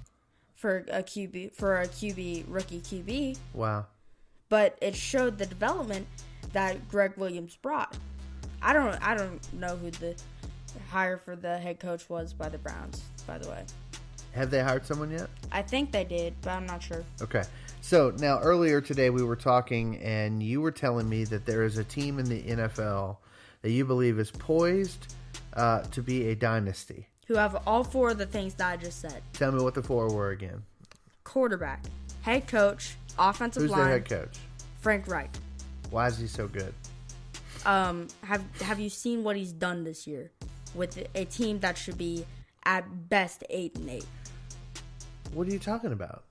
for a rookie QB, Wow. but it showed the development that Greg Williams brought. I don't know who the hire for the head coach was by the Browns, by the way. Have they hired someone yet? I think they did, but I'm not sure. Okay. So now earlier today we were talking and you were telling me that there is a team in the NFL that you believe is poised to be a dynasty. Who have all 4 of the things that I just said. Tell me what the 4 were again. Quarterback, head coach, offensive Who's line. their head coach? Frank Reich. Why is he so good? Have you seen what he's done this year with a team that should be at best 8-8? What are you talking about?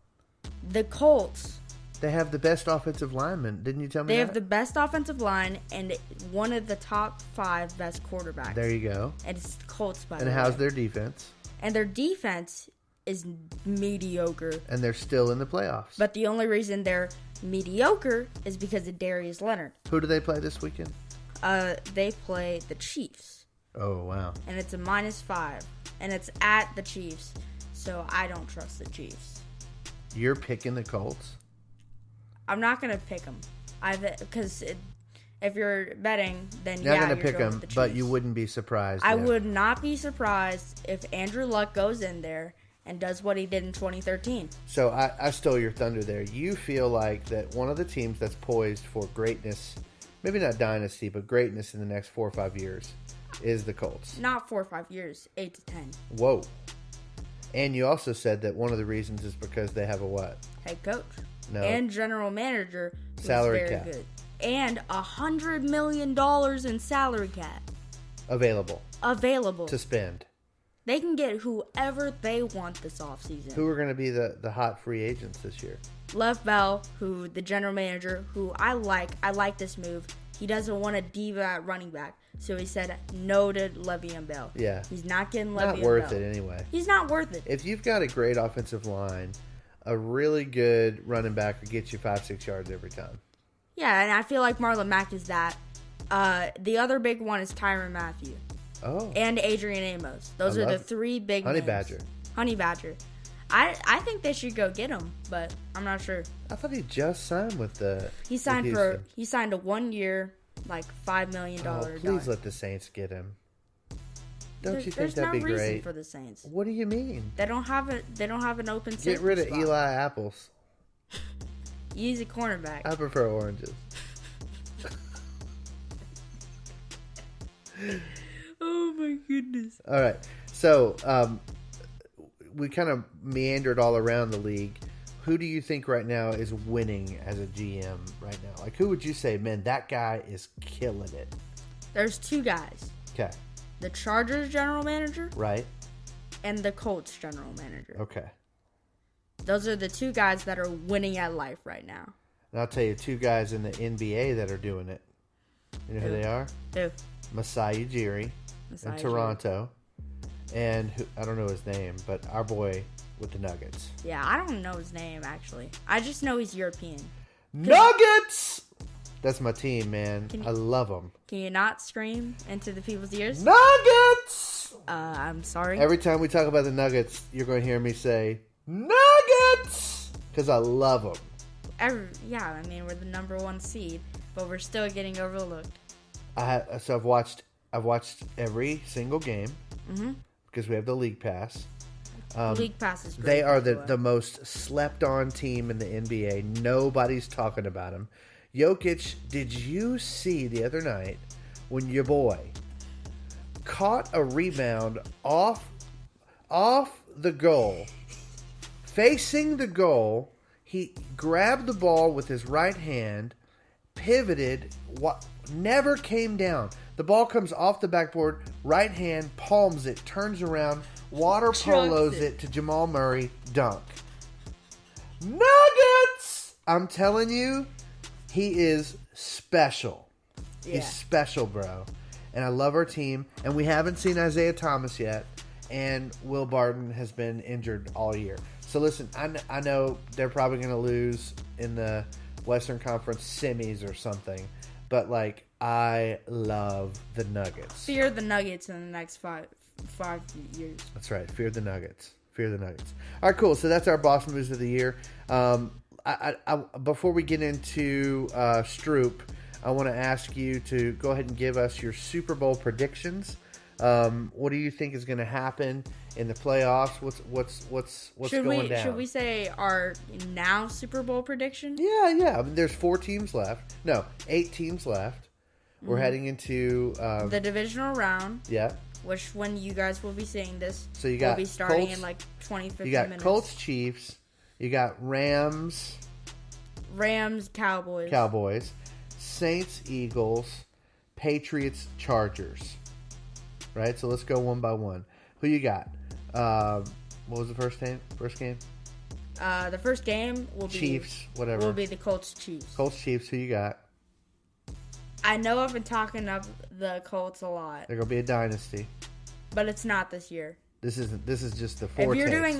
The Colts. They have the best offensive lineman. Didn't you tell me They that? have the best offensive line and one of the top 5 best quarterbacks. There you go. And it's the Colts, by the And way. how's their defense? And their defense is mediocre. And they're still in the playoffs. But the only reason they're mediocre is because of Darius Leonard. Who do they play this weekend? They play the Chiefs. Oh, wow. And it's a -5. And it's at the Chiefs. So I don't trust the Chiefs. You're picking the Colts? I'm not going to pick them. Because if you're betting, then You're not you're going to pick going them, with the but Chiefs. you wouldn't be surprised. I if- would not be surprised if Andrew Luck goes in there and does what he did in 2013. So I stole your thunder there. You feel like that one of the teams that's poised for greatness, maybe not dynasty, but greatness in the next 4 or 5 years, is the Colts. Not 4 or 5 years, 8 to 10. Whoa. And you also said that one of the reasons is because they have a what? Head coach. No. And general manager who's Salary very cap. good. And $100 million in salary cap Available available. to spend. They can get whoever they want this offseason. Who are going to be the hot free agents this year? Lev Bell, who the general manager, who I like this move. He doesn't want a diva at running back, so he said no to Le'Veon Bell. Yeah. He's not getting Le'Veon Bell. Not worth it anyway. He's not worth it. If you've got a great offensive line, a really good running back will get you 5-6 yards every time. Yeah, and I feel like Marlon Mack is that. The other big one is Tyrann Mathieu. Oh. And Adrian Amos. Those are the three big Honey names. Badger. Honey Badger. I think they should go get him, but I'm not sure. I thought he just signed with the. He signed with he signed a 1 year, like $5 million. Please let the Saints get him. Don't you think that'd be There's no reason great? for the Saints. What do you mean? They don't have an open safety Get rid of spot. Eli Apples. He's a cornerback. I prefer oranges. Oh my goodness. All right. So we kind of meandered all around the league. Who do you think right now is winning as a GM right now? Like, who would you say, man, that guy is killing it? There's two guys. Okay. The Chargers general manager Right? and the Colts general manager. Okay. Those are the two guys that are winning at life right now. And I'll tell you two guys in the NBA that are doing it. You know who they are? Who? Masai Ujiri in Toronto. And I don't know his name, but our boy with the Nuggets. Yeah, I don't know his name, actually. I just know he's European. Nuggets! That's my team, man. I love them. Can you not scream into the people's ears? Nuggets! I'm sorry. Every time we talk about the Nuggets, you're going to hear me say, Nuggets! Because I love them. Yeah, I mean, we're the number 1 seed, but we're still getting overlooked. So I've watched every single game because we have the League Pass. League Pass is great. They are the most slept-on team in the NBA. Nobody's talking about them. Jokic, did you see the other night when your boy caught a rebound off the goal, facing the goal? He grabbed the ball with his right hand, pivoted, never came down. The ball comes off the backboard, right hand, palms it, turns around, water polos it to Jamal Murray, dunk. Nuggets! I'm telling you, he is special. Yeah. He's special, bro. And I love our team. And we haven't seen Isaiah Thomas yet. And Will Barton has been injured all year. So listen, I know they're probably going to lose in the Western Conference semis or something. But, like, I love the Nuggets. Fear the Nuggets in the next five years. That's right. Fear the Nuggets. Fear the Nuggets. All right, cool. So that's our boss moves of the year. Before we get into Stroup, I want to ask you to go ahead and give us your Super Bowl predictions. What do you think is going to happen in the playoffs? What's going down? Should we say our now Super Bowl prediction? Yeah. I mean, there's 4 teams left. No, 8 teams left. We're heading into The divisional round. Yeah. Which, when you guys will be seeing this, So you got will be starting Colts, in like 20, 50 You got minutes. Colts, Chiefs. You got Rams, Cowboys, Saints, Eagles, Patriots, Chargers. Right? So let's go one by one. Who you got? What was the first game? The first game will be Chiefs, whatever. Will be the Colts Chiefs. Colts, Chiefs. Who you got? I know I've been talking up the Colts a lot, They're gonna be a dynasty. but it's not this year. This is just the If four.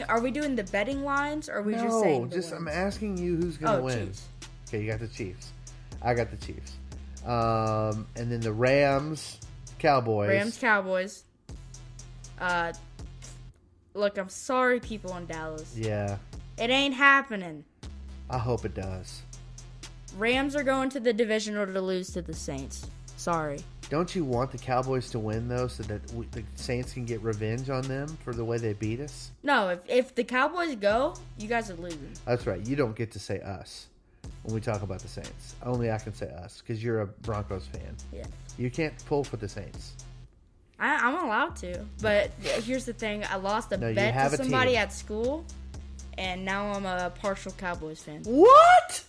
are we doing the betting lines, or are we just saying the I'm wins? asking you who's gonna win. Chiefs. Okay, you got the Chiefs. I got the Chiefs. And then the Rams, Cowboys. Cowboys. Look, I'm sorry, people in Dallas. Yeah, It ain't happening. I hope it does. Rams are going to the divisional to lose to the Saints. Sorry. Don't you want the Cowboys to win, though, so that the Saints can get revenge on them for the way they beat us? No, if the Cowboys go, you guys are losing. That's right. You don't get to say us when we talk about the Saints. Only I can say us because you're a Broncos fan. Yeah. You can't pull for the Saints. I'm allowed to. But here's the thing. I lost a bet to somebody at school, and now I'm a partial Cowboys fan. What?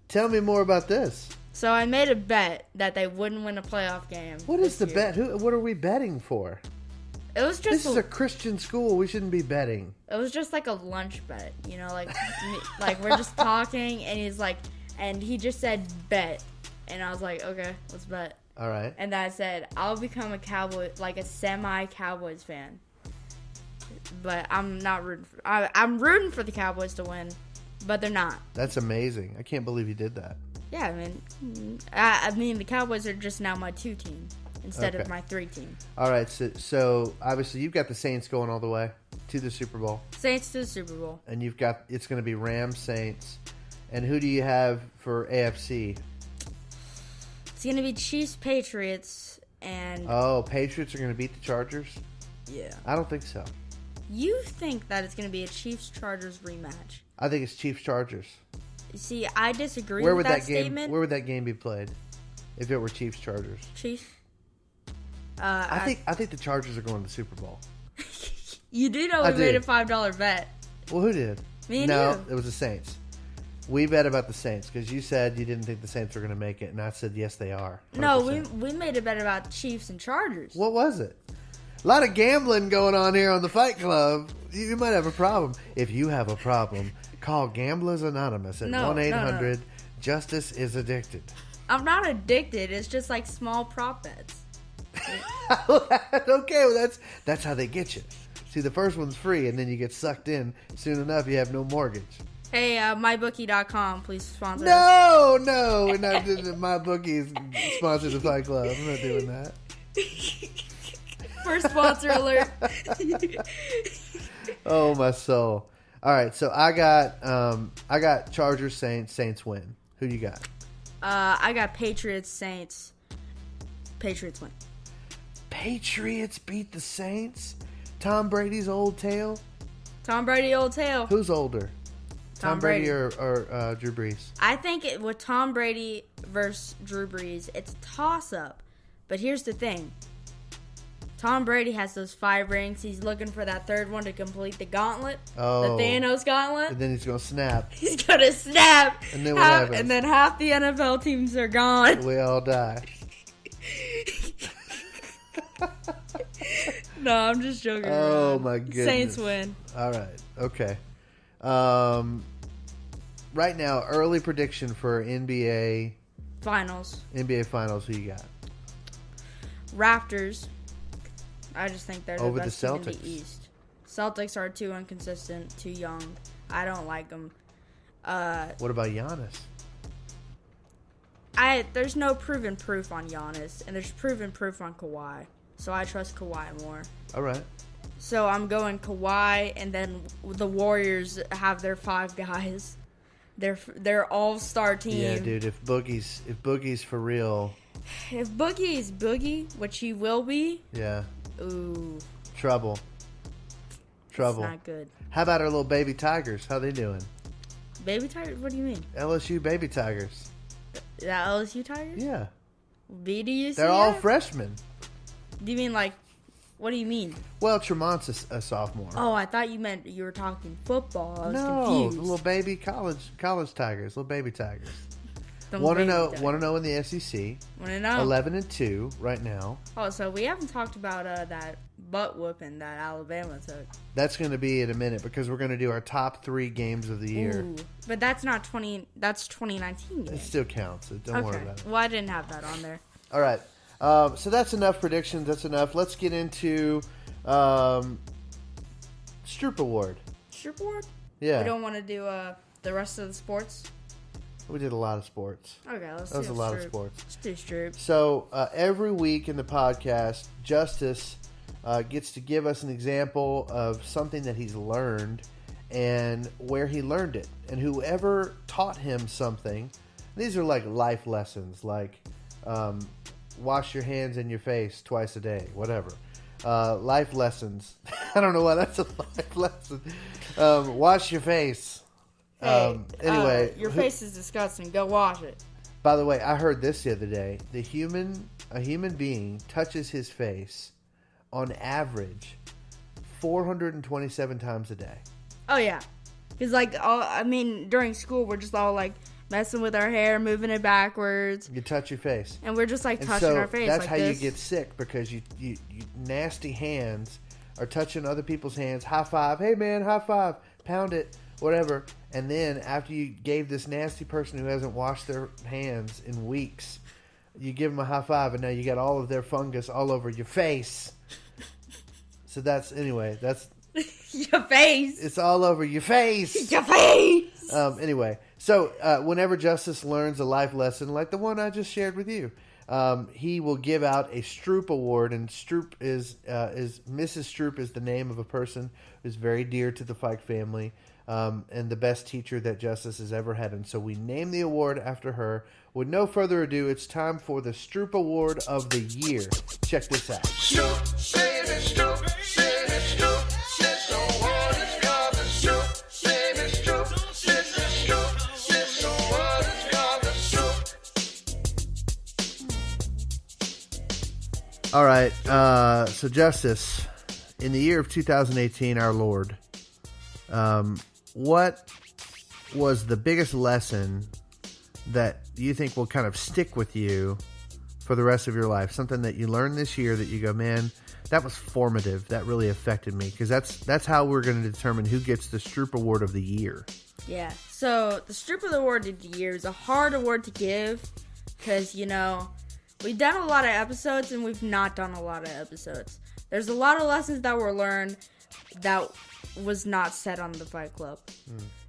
Tell me more about this. So I made a bet that they wouldn't win a playoff game. What is the year. bet? What are we betting for? It was just This is a Christian school. We shouldn't be betting. It was just like a lunch bet, like we're just talking, and he's like, and he just said bet, and I was like, okay, let's bet. All right. And then I said, I'll become a Cowboy, like a semi-Cowboys fan, but I'm not rooting for. I'm rooting for the Cowboys to win, but they're not. That's amazing. I can't believe you did that. Yeah, I mean, the Cowboys are just now my 2 team instead of my 3 team. All right, so obviously you've got the Saints going all the way to the Super Bowl. Saints to the Super Bowl. And it's going to be Rams, Saints. And who do you have for AFC? It's going to be Chiefs, Patriots, and... Oh, Patriots are going to beat the Chargers? Yeah. I don't think so. You think that it's going to be a Chiefs-Chargers rematch. I think it's Chiefs-Chargers. See, I disagree with that statement. Where would that game be played if it were Chiefs-Chargers? Chiefs. I think the Chargers are going to the Super Bowl. You do know we made a $5 bet. Well, who did? Me and no, you. It was the Saints. We bet about the Saints because you said you didn't think the Saints were going to make it, and I said yes, they are. 100%. No, we made a bet about Chiefs and Chargers. What was it? A lot of gambling going on here on the Fight Club. You might have a problem. If you have a problem, call Gamblers Anonymous at 1-800-JUSTICE is addicted. I'm not addicted. It's just like small prop bets. Okay, well that's how they get you. See, the first one's free, and then you get sucked in. Soon enough, you have no mortgage. Hey, mybookie.com, please sponsor us. No, we're not doing it. My Bookies sponsor the Fight Club. I'm not doing that. First sponsor alert. Oh, my soul. All right, so I got Chargers, Saints win. Who you got? I got Patriots, Saints. Patriots win. Patriots beat the Saints? Tom Brady's old tail? Tom Brady, old tail. Who's older? Tom Brady or Drew Brees? I think with Tom Brady versus Drew Brees, it's a toss-up. But here's the thing. Tom Brady has those 5 rings. He's looking for that 3rd one to complete the gauntlet. Oh. The Thanos gauntlet. And then he's going to snap. He's going to snap. And then what happens? And then half the NFL teams are gone. We all die. No, I'm just joking. Oh, around. my goodness. Saints win. All right. Okay. Right now, early prediction for NBA Finals. Who you got? Raptors. I just think they're the Over best the team in Celtics. the East. Celtics are too inconsistent, too young. I don't like them. What about Giannis? There's no proven proof on Giannis, and there's proven proof on Kawhi. So I trust Kawhi more. All right. So I'm going Kawhi, and then the Warriors have their 5 guys. They're all-star team. Yeah, dude. If Boogie's for real. If Boogie is Boogie, which he will be. Yeah. Ooh. Trouble. It's not good. How about our little baby Tigers? How they doing? Baby Tigers? What do you mean? LSU baby Tigers. Is that LSU Tigers? Yeah. BDUC? They're all freshmen. Do you mean like, what do you mean? Well, Tremont's a sophomore. Oh, I thought you meant you were talking football. I was no, confused. the little baby college Tigers, little baby Tigers. Them Want to baby know Tigers. in the SEC? Want to know? 11-2 right now. Oh, so we haven't talked about that butt whooping that Alabama took. That's going to be in a minute because we're going to do our top 3 games of the year. Ooh, but that's not 20. That's 2019 It games. still counts. So don't worry about it. Well, I didn't have that on there. All right. So that's enough predictions. That's enough. Let's get into Stroup Award. Stroup Award? Yeah. We don't want to do the rest of the sports? We did a lot of sports. Okay, let's do That was a lot of Stroup. sports. Let's do Stroup. So every week in the podcast, Justice gets to give us an example of something that he's learned and where he learned it. And whoever taught him something, these are like life lessons, like wash your hands and your face twice a day, whatever. Life lessons. I don't know why that's a life lesson. Wash your face. Hey, Anyway, your face is disgusting. Go wash it. by the way, I heard this the other day. A human being touches his face on average 427 times a day. Oh yeah, because during school we're just all like messing with our hair, moving it backwards, You touch your face. and we're just like And touching so our face. that's like how this. you get sick, because you nasty hands are touching other people's hands. High five. Hey man, high five. Pound it. Whatever. And then after you gave this nasty person who hasn't washed their hands in weeks, you give them a high five, and now you got all of their fungus all over your face. So that's your face. it's all over your face. Your face. Anyway, so whenever Justice learns a life lesson like the one I just shared with you, he will give out a Stroup Award, and Stroup is Mrs. Stroup is the name of a person who's very dear to the Fike family, and the best teacher that Justice has ever had. And so we name the award after her. With no further ado, it's time for the Stroup Award of the Year. Check this out. Stroup, baby, Stroup, baby, Stroup. This award is called the Stroup, baby, Stroup. This is Stroup. This award is called the Stroup. All right, so Justice, in the year of 2018, our Lord, what was the biggest lesson that you think will kind of stick with you for the rest of your life? Something that you learned this year that you go, man, that was formative. That really affected me. Because that's how we're going to determine who gets the Stroup Award of the Year. Yeah. So the Stroup Award of the Year is a hard award to give because, we've done a lot of episodes and we've not done a lot of episodes. There's a lot of lessons that were learned that was not said on the Fight Club.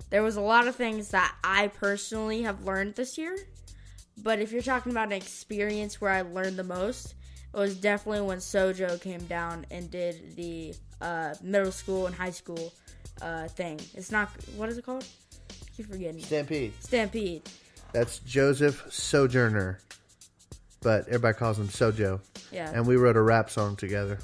There was a lot of things that I personally have learned this year. But if you're talking about an experience where I learned the most, it was definitely when Sojo came down and did the middle school and high school thing. It's not, what is it called? I keep forgetting. Stampede. That's Joseph Sojourner, but everybody calls him Sojo. Yeah. And we wrote a rap song together.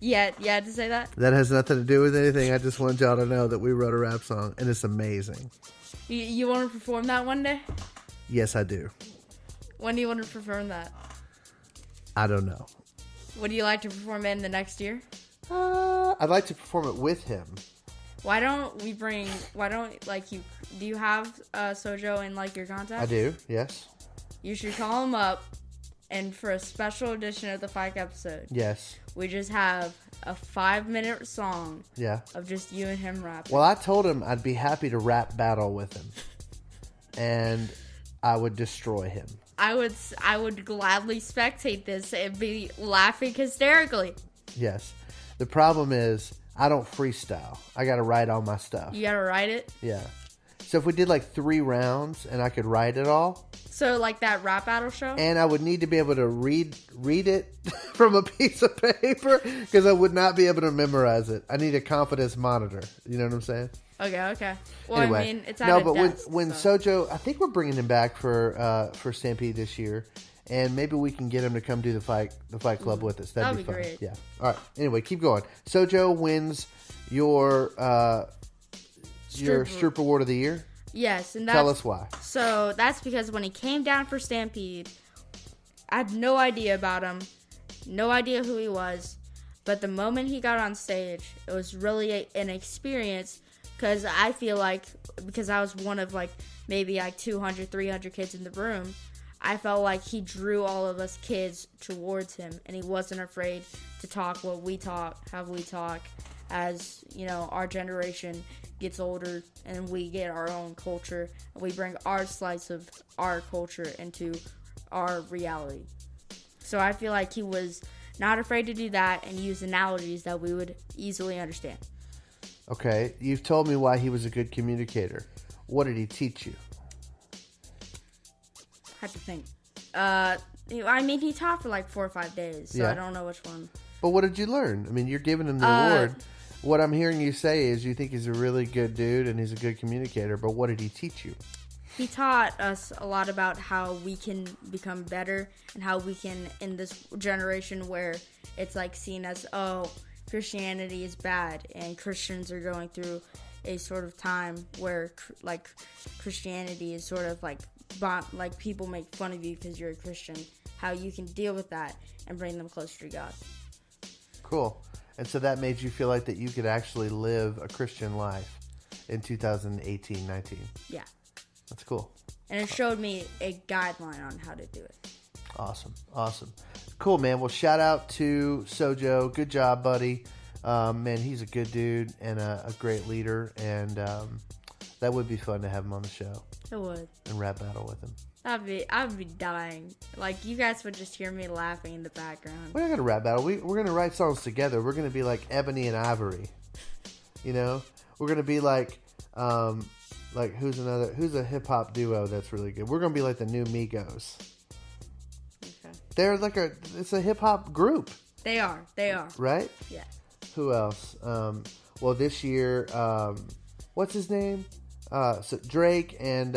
Yeah, you had to say that? That has nothing to do with anything. I just wanted y'all to know that we wrote a rap song, and it's amazing. You want to perform that one day? Yes, I do. When do you want to perform that? I don't know. Would you like to perform it in the next year? I'd like to perform it with him. Do you have Sojo in your contact? I do, yes. You should call him up, and for a special edition of the Fike episode, Yes. we just have a 5-minute song Yeah. of just you and him rapping. Well, I told him I'd be happy to rap battle with him. And I would destroy him. I would gladly spectate this and be laughing hysterically. Yes. The problem is I don't freestyle. I got to write all my stuff. You gotta write it. Yeah. So if we did 3 rounds and I could write it all, So that rap battle show. and I would need to be able to read it from a piece of paper because I would not be able to memorize it. I need a confidence monitor. You know what I'm saying? Okay. Well, Anyway, I mean, it's at a desk, when so. Sojo, I think we're bringing him back for Stampede this year, and maybe we can get him to come do the fight club with us. That'd be fun. Great. Yeah. All right. Anyway, keep going. Sojo wins your Stroup Award of the Year. Yes, and Tell us why. So that's because when he came down for Stampede, I had no idea about him, no idea who he was, but the moment he got on stage, it was really an experience. Because I feel because I was one of maybe 200, 300 kids in the room, I felt like he drew all of us kids towards him, and he wasn't afraid to talk what we talk, how we talk, as our generation gets older and we get our own culture and we bring our slice of our culture into our reality. So I feel like he was not afraid to do that and use analogies that we would easily understand. Okay, you've told me why he was a good communicator. What did he teach you? I have to think. He taught for 4 or 5 days, so Yeah. I don't know which one. But what did you learn? I mean, you're giving him the award. What I'm hearing you say is you think he's a really good dude and he's a good communicator, but what did he teach you? He taught us a lot about how we can become better and how we can, in this generation where it's like seen as, oh, Christianity is bad and Christians are going through a sort of time where like Christianity is sort of like people make fun of you because you're a Christian, how you can deal with that and bring them closer to God. Cool. And so that made you feel like that you could actually live a Christian life in 2018-19. Yeah. That's cool. And it showed me a guideline on how to do it. Awesome. Cool, man. Well, shout out to Sojo. Good job, buddy. Man, he's a good dude and a great leader. And that would be fun to have him on the show. It would. And rap battle with him. I would be dying. Like, you guys would just hear me laughing in the background. We're not going to rap battle. We're going to write songs together. We're going to be like Ebony and Ivory. You know? We're going to be like who's a hip hop duo that's really good? We're gonna be like the new Migos. Okay. They're like it's a hip hop group. They are. Right? Yeah. Who else? Well, this year, what's his name? So Drake and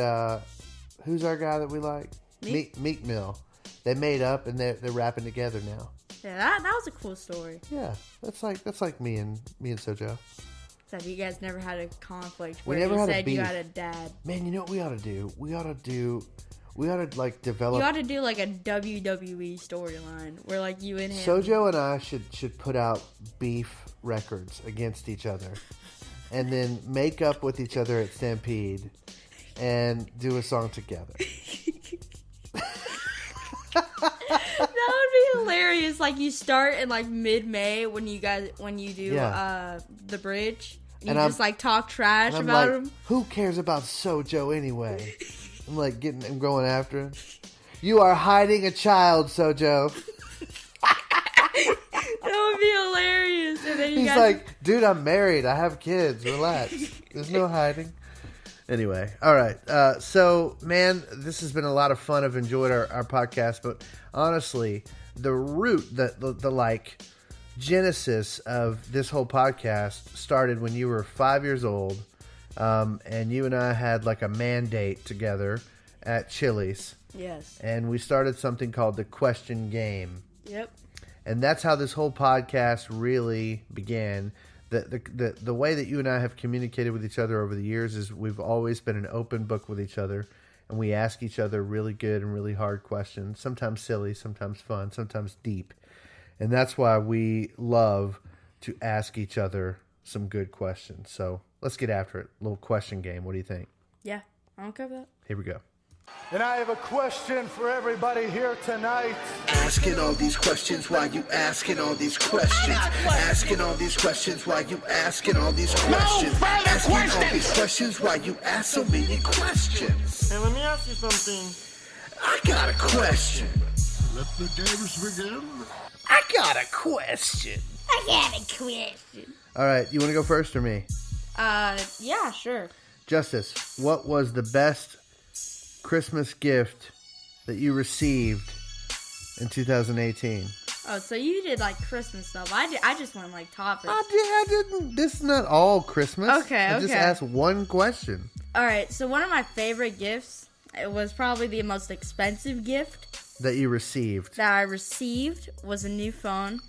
who's our guy that we like? Meek Mill. They made up and they're rapping together now. Yeah, that was a cool story. Yeah, that's like me and Sojo. So you guys never had a conflict We where never you had a said beef. you had a dad. Man, you know what we ought to do? We ought to like develop. You ought to do like a WWE storyline where like you and him. Sojo and I should put out beef records against each other, and then make up with each other at Stampede, and do a song together. That would be hilarious. Like you start in like mid-May when you do the bridge. You And just like talk trash I'm about like, him. who cares about Sojo anyway? I'm like I'm going after him. You are hiding a child, Sojo. That would be hilarious. And then He's like, dude, I'm married. I have kids. Relax. There's no hiding. Anyway, all right. So, man, this has been a lot of fun. I've enjoyed our podcast, but honestly, the root, the like genesis of this whole podcast started when you were 5 years old, and you and I had like a mandate together at Chili's. Yes. And we started something called the Question Game. Yep. And that's how this whole podcast really began. The way that you and I have communicated with each other over the years is we've always been an open book with each other, and we ask each other really good and really hard questions, sometimes silly, sometimes fun, sometimes deep. And that's why we love to ask each other some good questions. So let's get after it. A little question game. What do you think? Yeah. I don't care that. Here we go. And I have a question for everybody here tonight. Asking all these questions, why you asking all these questions? Asking all these questions, why you asking all these questions? Asking all these questions, why you ask so many questions? Hey, let me ask you something. I got a question. Let the games begin. I got a question. All right. You want to go first or me? Yeah, sure. Justice, what was the best Christmas gift that you received in 2018? Oh, so you did like Christmas stuff. I just went like topics. I didn't. This is not all Christmas. I just Okay. asked one question. All right, so one of my favorite gifts, it was probably the most expensive gift That you received. that I received, was a new phone.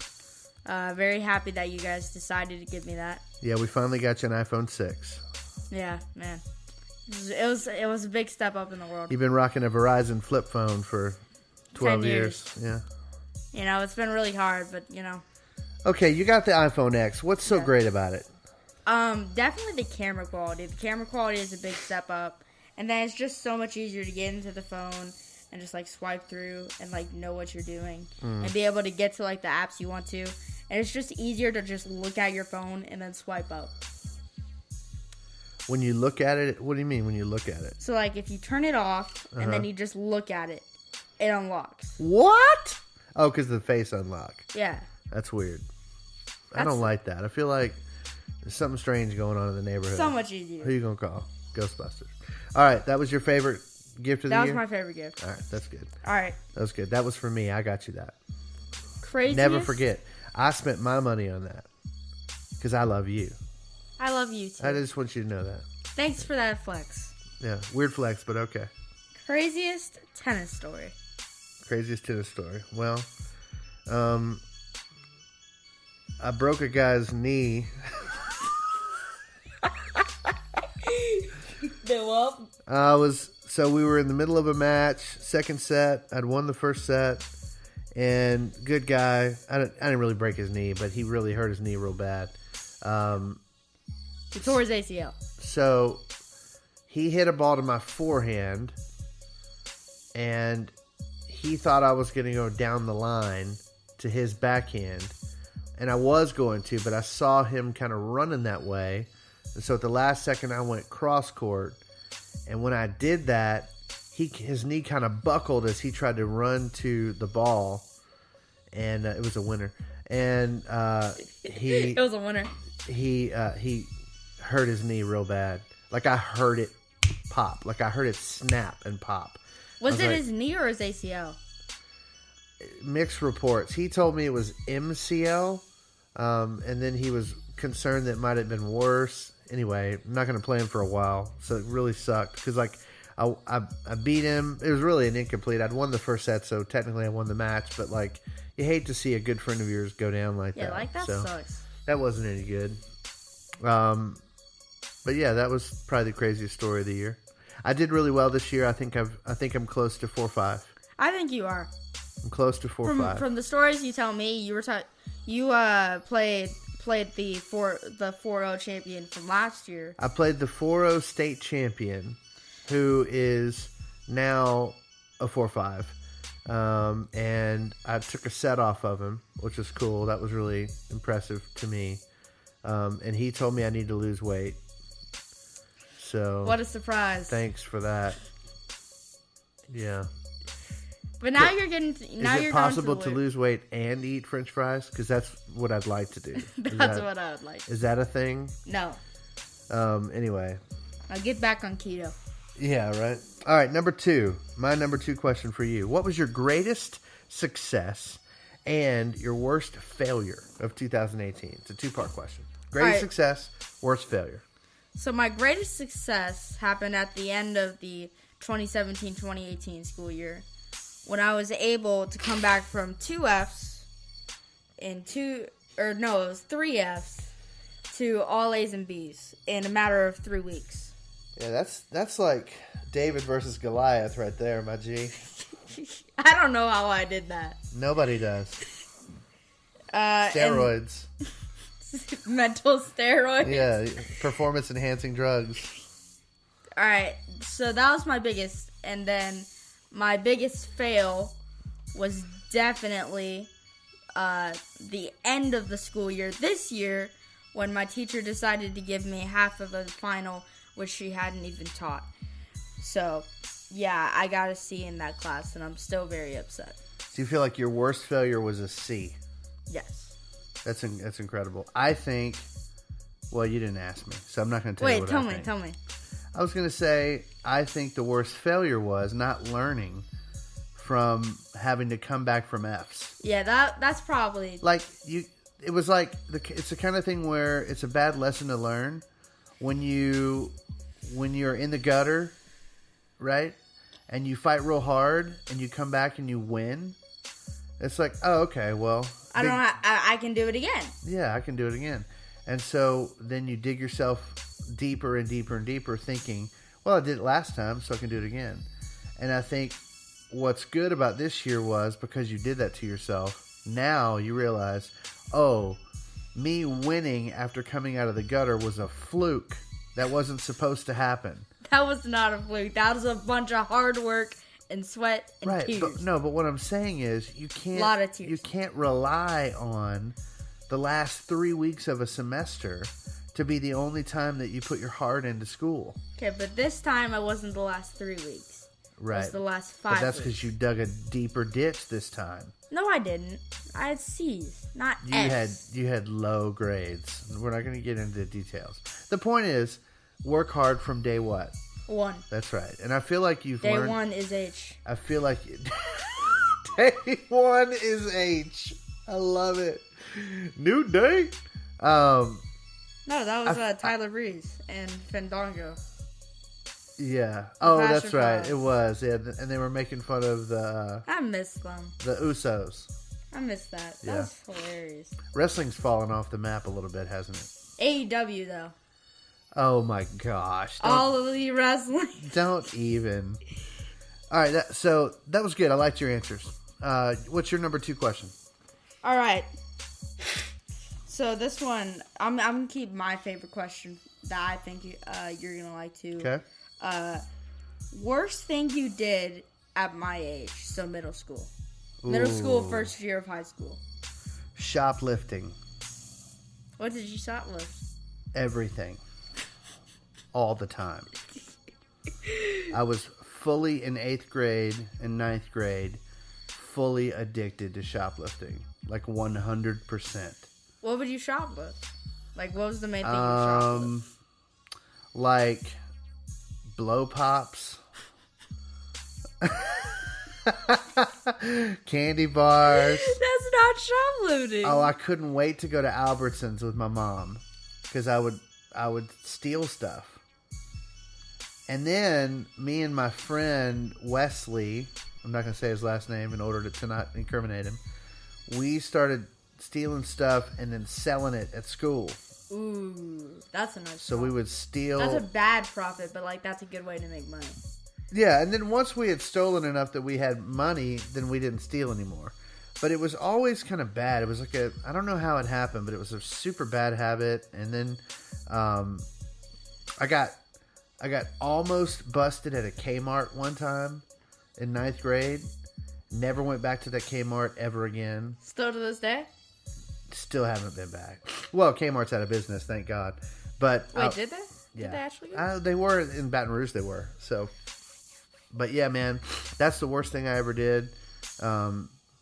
Very happy that you guys decided to give me that. Yeah, we finally got you an iPhone 6. Yeah, man. It was a big step up in the world. You've been rocking a Verizon flip phone for 12 10 years. Yeah. You know, it's been really hard, but you know. Okay, you got the iPhone X. What's so great about it? Definitely the camera quality. The camera quality is a big step up. And then it's just so much easier to get into the phone and just like swipe through and like know what you're doing and be able to get to like the apps you want to. And it's just easier to just look at your phone and then swipe up. When you look at it, what do you mean when you look at it? So like if you turn it off and then you just look at it, it unlocks. What? Oh, because the face unlock. Yeah. That's weird. I don't like that. I feel like there's something strange going on in the neighborhood. So much easier. Who you going to call? Ghostbusters. All right, that was your favorite gift of the That year? was my favorite gift. All right, that's good. All right. That was good. That was for me. I got you that. Craziest? Never forget. I spent my money on that because I love you. I love you too. I just want you to know that. Thanks for that flex. Yeah, weird flex, but okay. Craziest tennis story. Craziest tennis story. Well, I broke a guy's knee. So we were in the middle of a match, second set. I'd won the first set, and good guy. I didn't really break his knee, but he really hurt his knee real bad. He tore his ACL. So he hit a ball to my forehand, and he thought I was going to go down the line to his backhand, and I was going to, but I saw him kind of running that way, and so at the last second I went cross court, and when I did that, his knee kind of buckled as he tried to run to the ball, and it was a winner, and It was a winner. he hurt his knee real bad. Like, I heard it pop. Like, I heard it snap and pop. Was it his knee or his ACL? Mixed reports. He told me it was MCL, and then he was concerned that it might have been worse. Anyway, I'm not going to play him for a while, so it really sucked. Because, like, I beat him. It was really an incomplete. I'd won the first set, so technically I won the match. But, like, you hate to see a good friend of yours go down like that. Yeah, like, that sucks. That wasn't any good. But yeah, that was probably the craziest story of the year. I did really well this year. I think I'm close to 4-5. I think you are. I'm close to 4-5. From the stories you tell me, you played the 4-0 champion from last year. I played the 4-0 state champion, who is now a 4-5. And I took a set off of him, which was cool. That was really impressive to me. And he told me I need to lose weight. So what a surprise! Thanks for that. Yeah. But now you're getting. Now is it you're possible going to lose weight and eat French fries? Because that's what I'd like to do. That's what I would like. Is that a thing? No. Anyway. I'll get back on keto. Yeah. Right. All right. Number 2. My number 2 question for you: what was your greatest success and your worst failure of 2018? It's a 2-part question. Greatest success, worst failure. So my greatest success happened at the end of the 2017-2018 school year, when I was able to come back from 2 Fs and 3 Fs to all A's and B's in a matter of 3 weeks. Yeah, that's like David versus Goliath right there, my G. I don't know how I did that. Nobody does. Steroids. Mental steroids. Yeah, performance enhancing drugs. All right, so that was my biggest, and then my biggest fail was definitely the end of the school year this year, when my teacher decided to give me half of a final, which she hadn't even taught. So, yeah, I got a C in that class, and I'm still very upset. Do you feel like your worst failure was a C? Yes. That's incredible. I think. Well, you didn't ask me, so I'm not going to tell you what I think. Tell me. I was going to say I think the worst failure was not learning from having to come back from Fs. Yeah, that's probably like you. It was like it's the kind of thing where it's a bad lesson to learn when you're in the gutter, right? And you fight real hard and you come back and you win. It's like, oh, okay, well, I can do it again. Yeah, I can do it again. And so then you dig yourself deeper and deeper and deeper, thinking, well, I did it last time, so I can do it again. And I think what's good about this year was, because you did that to yourself, now you realize, oh, me winning after coming out of the gutter was a fluke. That wasn't supposed to happen. That was not a fluke. That was a bunch of hard work and sweat and tears. But what I'm saying is you can't rely on the last 3 weeks of a semester to be the only time that you put your heart into school. Okay, but this time it wasn't the last 3 weeks. Right. It was the last 5 But that's weeks. because you dug a deeper ditch this time. No, I didn't. I had C's, not F's. You had low grades. We're not going to get into the details. The point is, work hard from day what? 1. That's right. And I feel like you've learned... Day 1 is H. I feel like... Day 1 is H. I love it. New day. No, that was Tyler Breeze and Fandango. Yeah. Oh, that's Fashion right. Files. It was. Yeah, and they were making fun of I miss them. the Usos. I miss that. That Yeah. was hilarious. Wrestling's fallen off the map a little bit, hasn't it? AEW though. Oh my gosh! All of the wrestling. Don't even. All right. So that was good. I liked your answers. What's your number 2 question? All right. So this one, I'm gonna keep my favorite question that I think you're gonna like too. Okay. Worst thing you did at my age, so middle school. Middle school, first year of high school. Shoplifting. What did you shoplift? Everything. All the time. I was fully in 8th grade and 9th grade, fully addicted to shoplifting. Like 100%. What would you shoplift? Like, what was the main thing you shoplift? Like blow pops. Candy bars. That's not shoplifting. Oh, I couldn't wait to go to Albertsons with my mom because I would steal stuff. And then me and my friend Wesley, I'm not going to say his last name in order to not incriminate him, we started stealing stuff and then selling it at school. Ooh, that's a nice So we would steal. That's a bad profit, but like that's a good way to make money. Yeah, and then once we had stolen enough that we had money, then we didn't steal anymore. But it was always kind of bad. It was like I don't know how it happened, but it was a super bad habit. And then I got almost busted at a Kmart one time in 9th grade. Never went back to that Kmart ever again. Still to this day? Still haven't been back. Well, Kmart's out of business, thank God. But Wait, did they? Yeah. Did they actually go? They were in Baton Rouge. They were. So, but yeah, man, that's the worst thing I ever did. I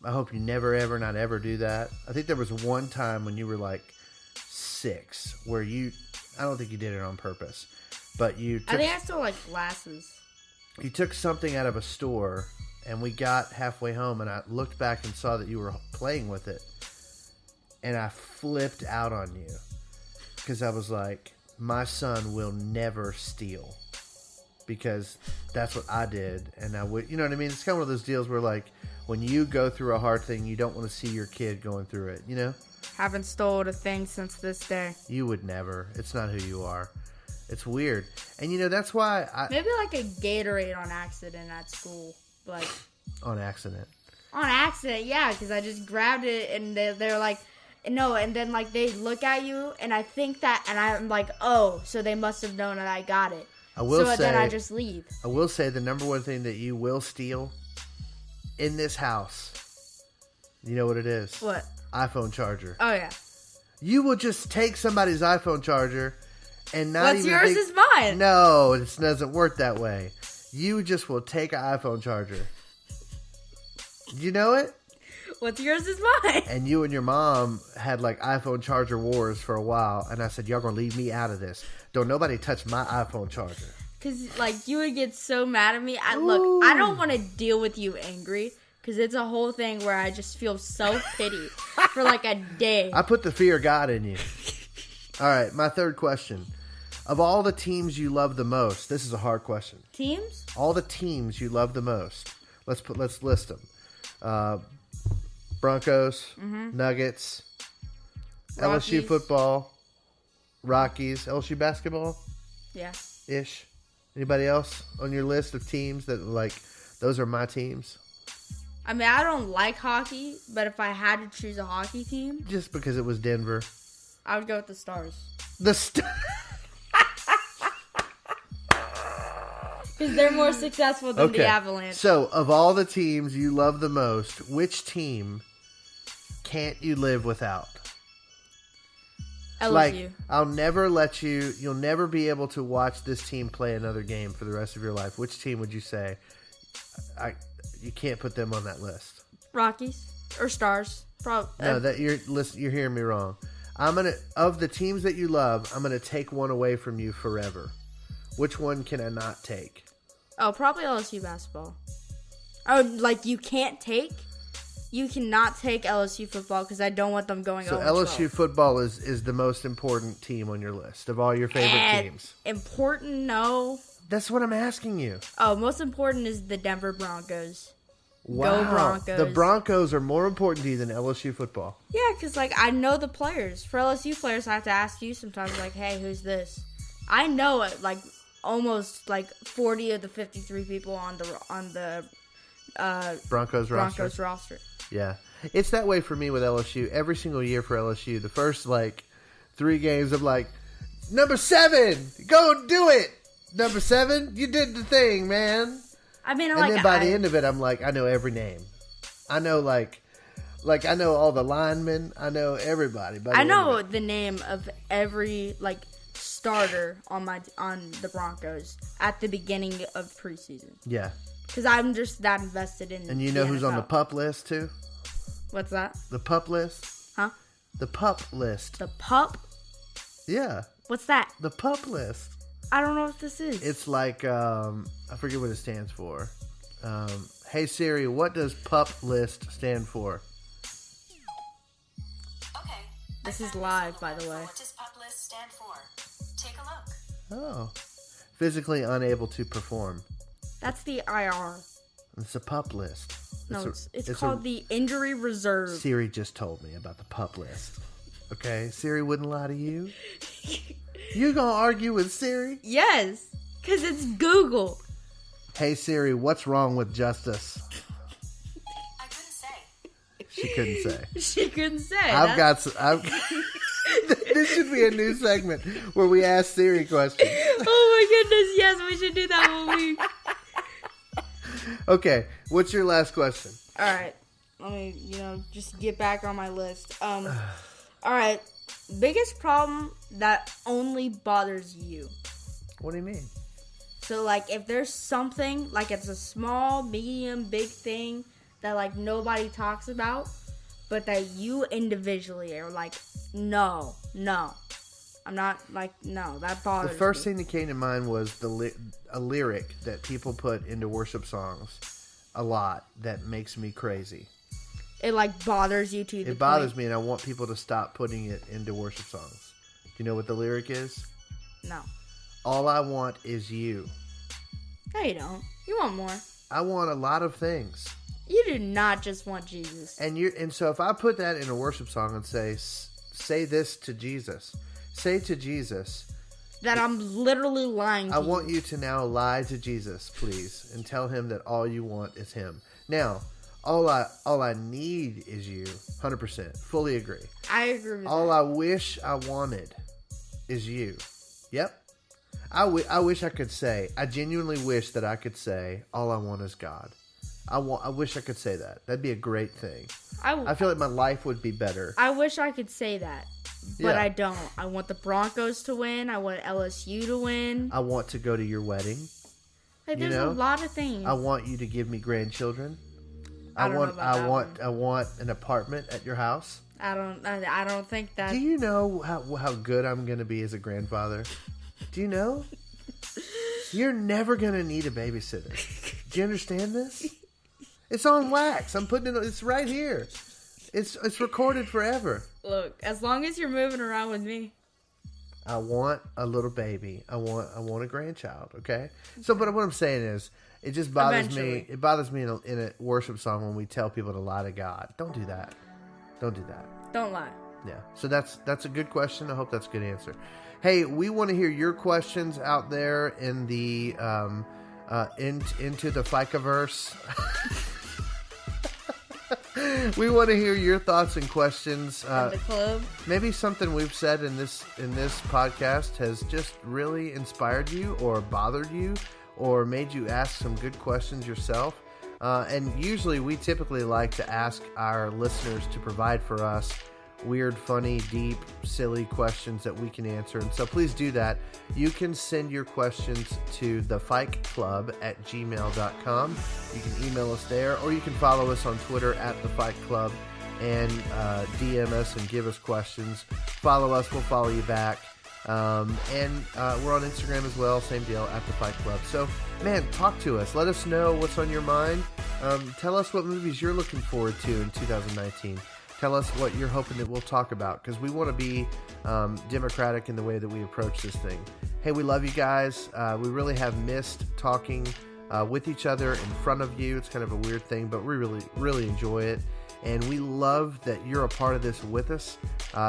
hope you never, ever, not ever do that. I think there was one time when you were like 6 where I don't think you did it on purpose, but you took, I think I still like glasses. you took something out of a store and we got halfway home and I looked back and saw that you were playing with it and I flipped out on you because I was like, my son will never steal because that's what I did. And I would, you know what I mean? It's kind of one of those deals where like when you go through a hard thing, you don't want to see your kid going through it, you know? Haven't stolen a thing since this day. You would never. It's not who you are. It's weird. And you know, that's why Maybe like a Gatorade on accident at school. Like on accident. on accident, yeah, because I just grabbed it and they're like, no, and then like they look at you and I think that, and I'm like, oh, so they must have known that I got it. I will so say, then I just leave. I will say the number one thing that you will steal in this house, you know what it is? What? iPhone charger. Oh yeah. You will just take somebody's iPhone charger and not What's even yours think, is mine. No, it doesn't work that way. You just will take an iPhone charger. You know it? What's yours is mine. And you and your mom had like iPhone charger wars for a while. And I said, y'all gonna leave me out of this. Don't nobody touch my iPhone charger. Because like you would get so mad at me. Look, I don't want to deal with you angry. Because it's a whole thing where I just feel self-pity for like a day. I put the fear of God in you. All right, my third question. Of all the teams you love the most, this is a hard question. Teams? All the teams you love the most. Let's list them. Broncos, Nuggets, Rockies. LSU football, Rockies, LSU basketball, Yeah. ish. Anybody else on your list of teams that like those are my teams? I mean, I don't like hockey, but if I had to choose a hockey team, Just because it was Denver. I would go with the Stars. The Because they're more successful than the Avalanche. So, of all the teams you love the most, which team can't you live without? LSU. Like, I'll never let you'll never be able to watch this team play another game for the rest of your life. Which team would you say? You can't put them on that list. Rockies. Or Stars. No, that you're hearing me wrong. Of the teams that you love, I'm gonna take one away from you forever. Which one can I not take? Oh, probably LSU basketball. Oh, like you cannot take LSU football because I don't want them going So 0-12. LSU football is the most important team on your list of all your favorite teams. Important, no. That's what I'm asking you. Oh, most important is the Denver Broncos. Wow. Go Broncos. The Broncos are more important to you than LSU football. Yeah, because, like, I know the players. For LSU players, I have to ask you sometimes, like, hey, who's this? I know it, like, almost, like, 40 of the 53 people on the Broncos roster. Yeah. It's that way for me with LSU. Every single year for LSU, the first, like, 3 games, I'm like, number 7, go do it. Number 7, you did the thing, man. I mean, And then by the end of it, I'm like, I know every name. I know, like I know all the linemen. I know everybody. I know the name of every, like, starter on the Broncos at the beginning of preseason. Yeah. Because I'm just that invested in. And you know the who's on the NFL. PUP list too? What's that? The PUP list? Huh? The PUP list. The pup? Yeah. What's that? The PUP list. I don't know what this is. It's like, I forget what it stands for. Hey Siri, what does PUP list stand for? Okay. This is live, by the way. What does PUP list stand for? Take a look. Oh. Physically unable to perform. That's the IR. It's a PUP list. No, it's called the Injury Reserve. Siri just told me about the PUP list. Okay? Siri wouldn't lie to you. You gonna argue with Siri? Yes, because it's Google. Hey Siri, what's wrong with justice? I couldn't say. She couldn't say. She couldn't say. This should be a new segment where we ask Siri questions. Oh my goodness, yes, we should do that one week. Okay, what's your last question? All right, let me, just get back on my list. All right, biggest problem that only bothers you. What do you mean? So, like, if there's something, like, it's a small, medium, big thing that, like, nobody talks about, but that you individually are like, no, I'm not, like, no, that bothers me. The first thing that came to mind was a lyric that people put into worship songs a lot that makes me crazy. It, like, bothers you to the It bothers me, and I want people to stop putting it into worship songs. Do you know what the lyric is? No. All I want is you. No, you don't. You want more. I want a lot of things. You do not just want Jesus. And so if I put that in a worship song and say this to Jesus, say to Jesus that I'm literally lying to I want you to now lie to Jesus, please, and tell him that all you want is him. Now, all I need is you. 100%. Fully agree. I agree with All that. I wish I wanted is you. Yep. I wish I could say, I genuinely wish that I could say, all I want is God. I wish I could say that. That'd be a great thing. I feel like my life would be better. I wish I could say that, but Yeah. I don't. I want the Broncos to win. I want LSU to win. I want to go to your wedding. Like, there's a lot of things. I want you to give me grandchildren. I don't know about that one. I want an apartment at your house. I don't think that. Do you know how good I'm going to be as a grandfather? Do you know? You're never going to need a babysitter. Do you understand this? It's on wax. I'm putting it. It's right here. It's recorded forever. Look, as long as you're moving around with me. I want a little baby. I want a grandchild. Okay. So, but what I'm saying is, it just bothers Eventually. me. It bothers me in a worship song when we tell people to lie to God. Don't do that. Don't do that. Don't lie. Yeah. So that's a good question. I hope that's a good answer. Hey, we want to hear your questions out there in the into the Ficaverse. We want to hear your thoughts and questions. The club. Maybe something we've said in this podcast has just really inspired you or bothered you or made you ask some good questions yourself. And usually we typically like to ask our listeners to provide for us weird, funny, deep, silly questions that we can answer. And so please do that. You can send your questions to thefikeclub@gmail.com. You can email us there, or you can follow us on Twitter @thefikeclub and DM us and give us questions. Follow us, we'll follow you back. And we're on Instagram as well, same deal, @thefikeclub. So, man, talk to us. Let us know what's on your mind. Tell us what movies you're looking forward to in 2019. Tell us what you're hoping that we'll talk about, because we want to be democratic in the way that we approach this thing. Hey, we love you guys. We really have missed talking with each other in front of you. It's kind of a weird thing, but we really enjoy it. And we love that you're a part of this with us.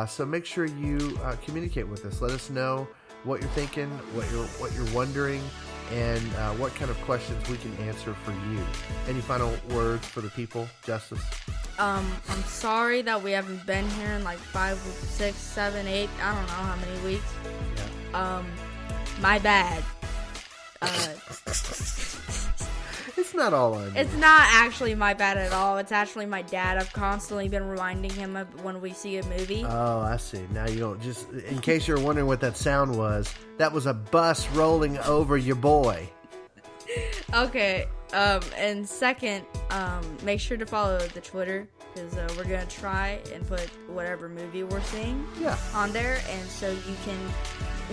So make sure you communicate with us. Let us know what you're thinking, what you're wondering, and what kind of questions we can answer for you. Any final words for the people, Justice? I'm sorry that we haven't been here in like 5, 6, 7, 8, I don't know how many weeks. Yeah. My bad. It's not all on you. It's not actually my bad at all. It's actually my dad. I've constantly been reminding him of when we see a movie. Oh, I see. Now you don't. Just in case you're wondering what that sound was, that was a bus rolling over your boy. Okay. And second, make sure to follow the Twitter, because we're gonna try and put whatever movie we're seeing on there, and so you can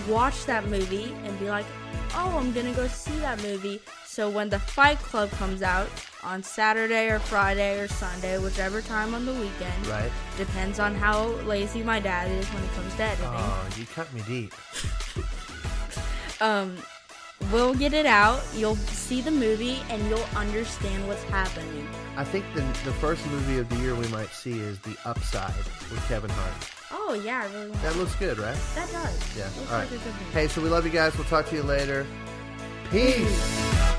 watch that movie and be like, oh, I'm gonna go see that movie. So when the Fight Club comes out on Saturday or Friday or Sunday, whichever time on the weekend, right? Depends on how lazy my dad is when it comes to editing. Oh, you cut me deep. We'll get it out. You'll see the movie and you'll understand what's happening. I think the first movie of the year we might see is The Upside with Kevin Hart. Oh yeah, I really want that. Looks good, right? That does. Yeah. Looks All like right. a good movie. Hey, so we love you guys. We'll talk to you later. Peace.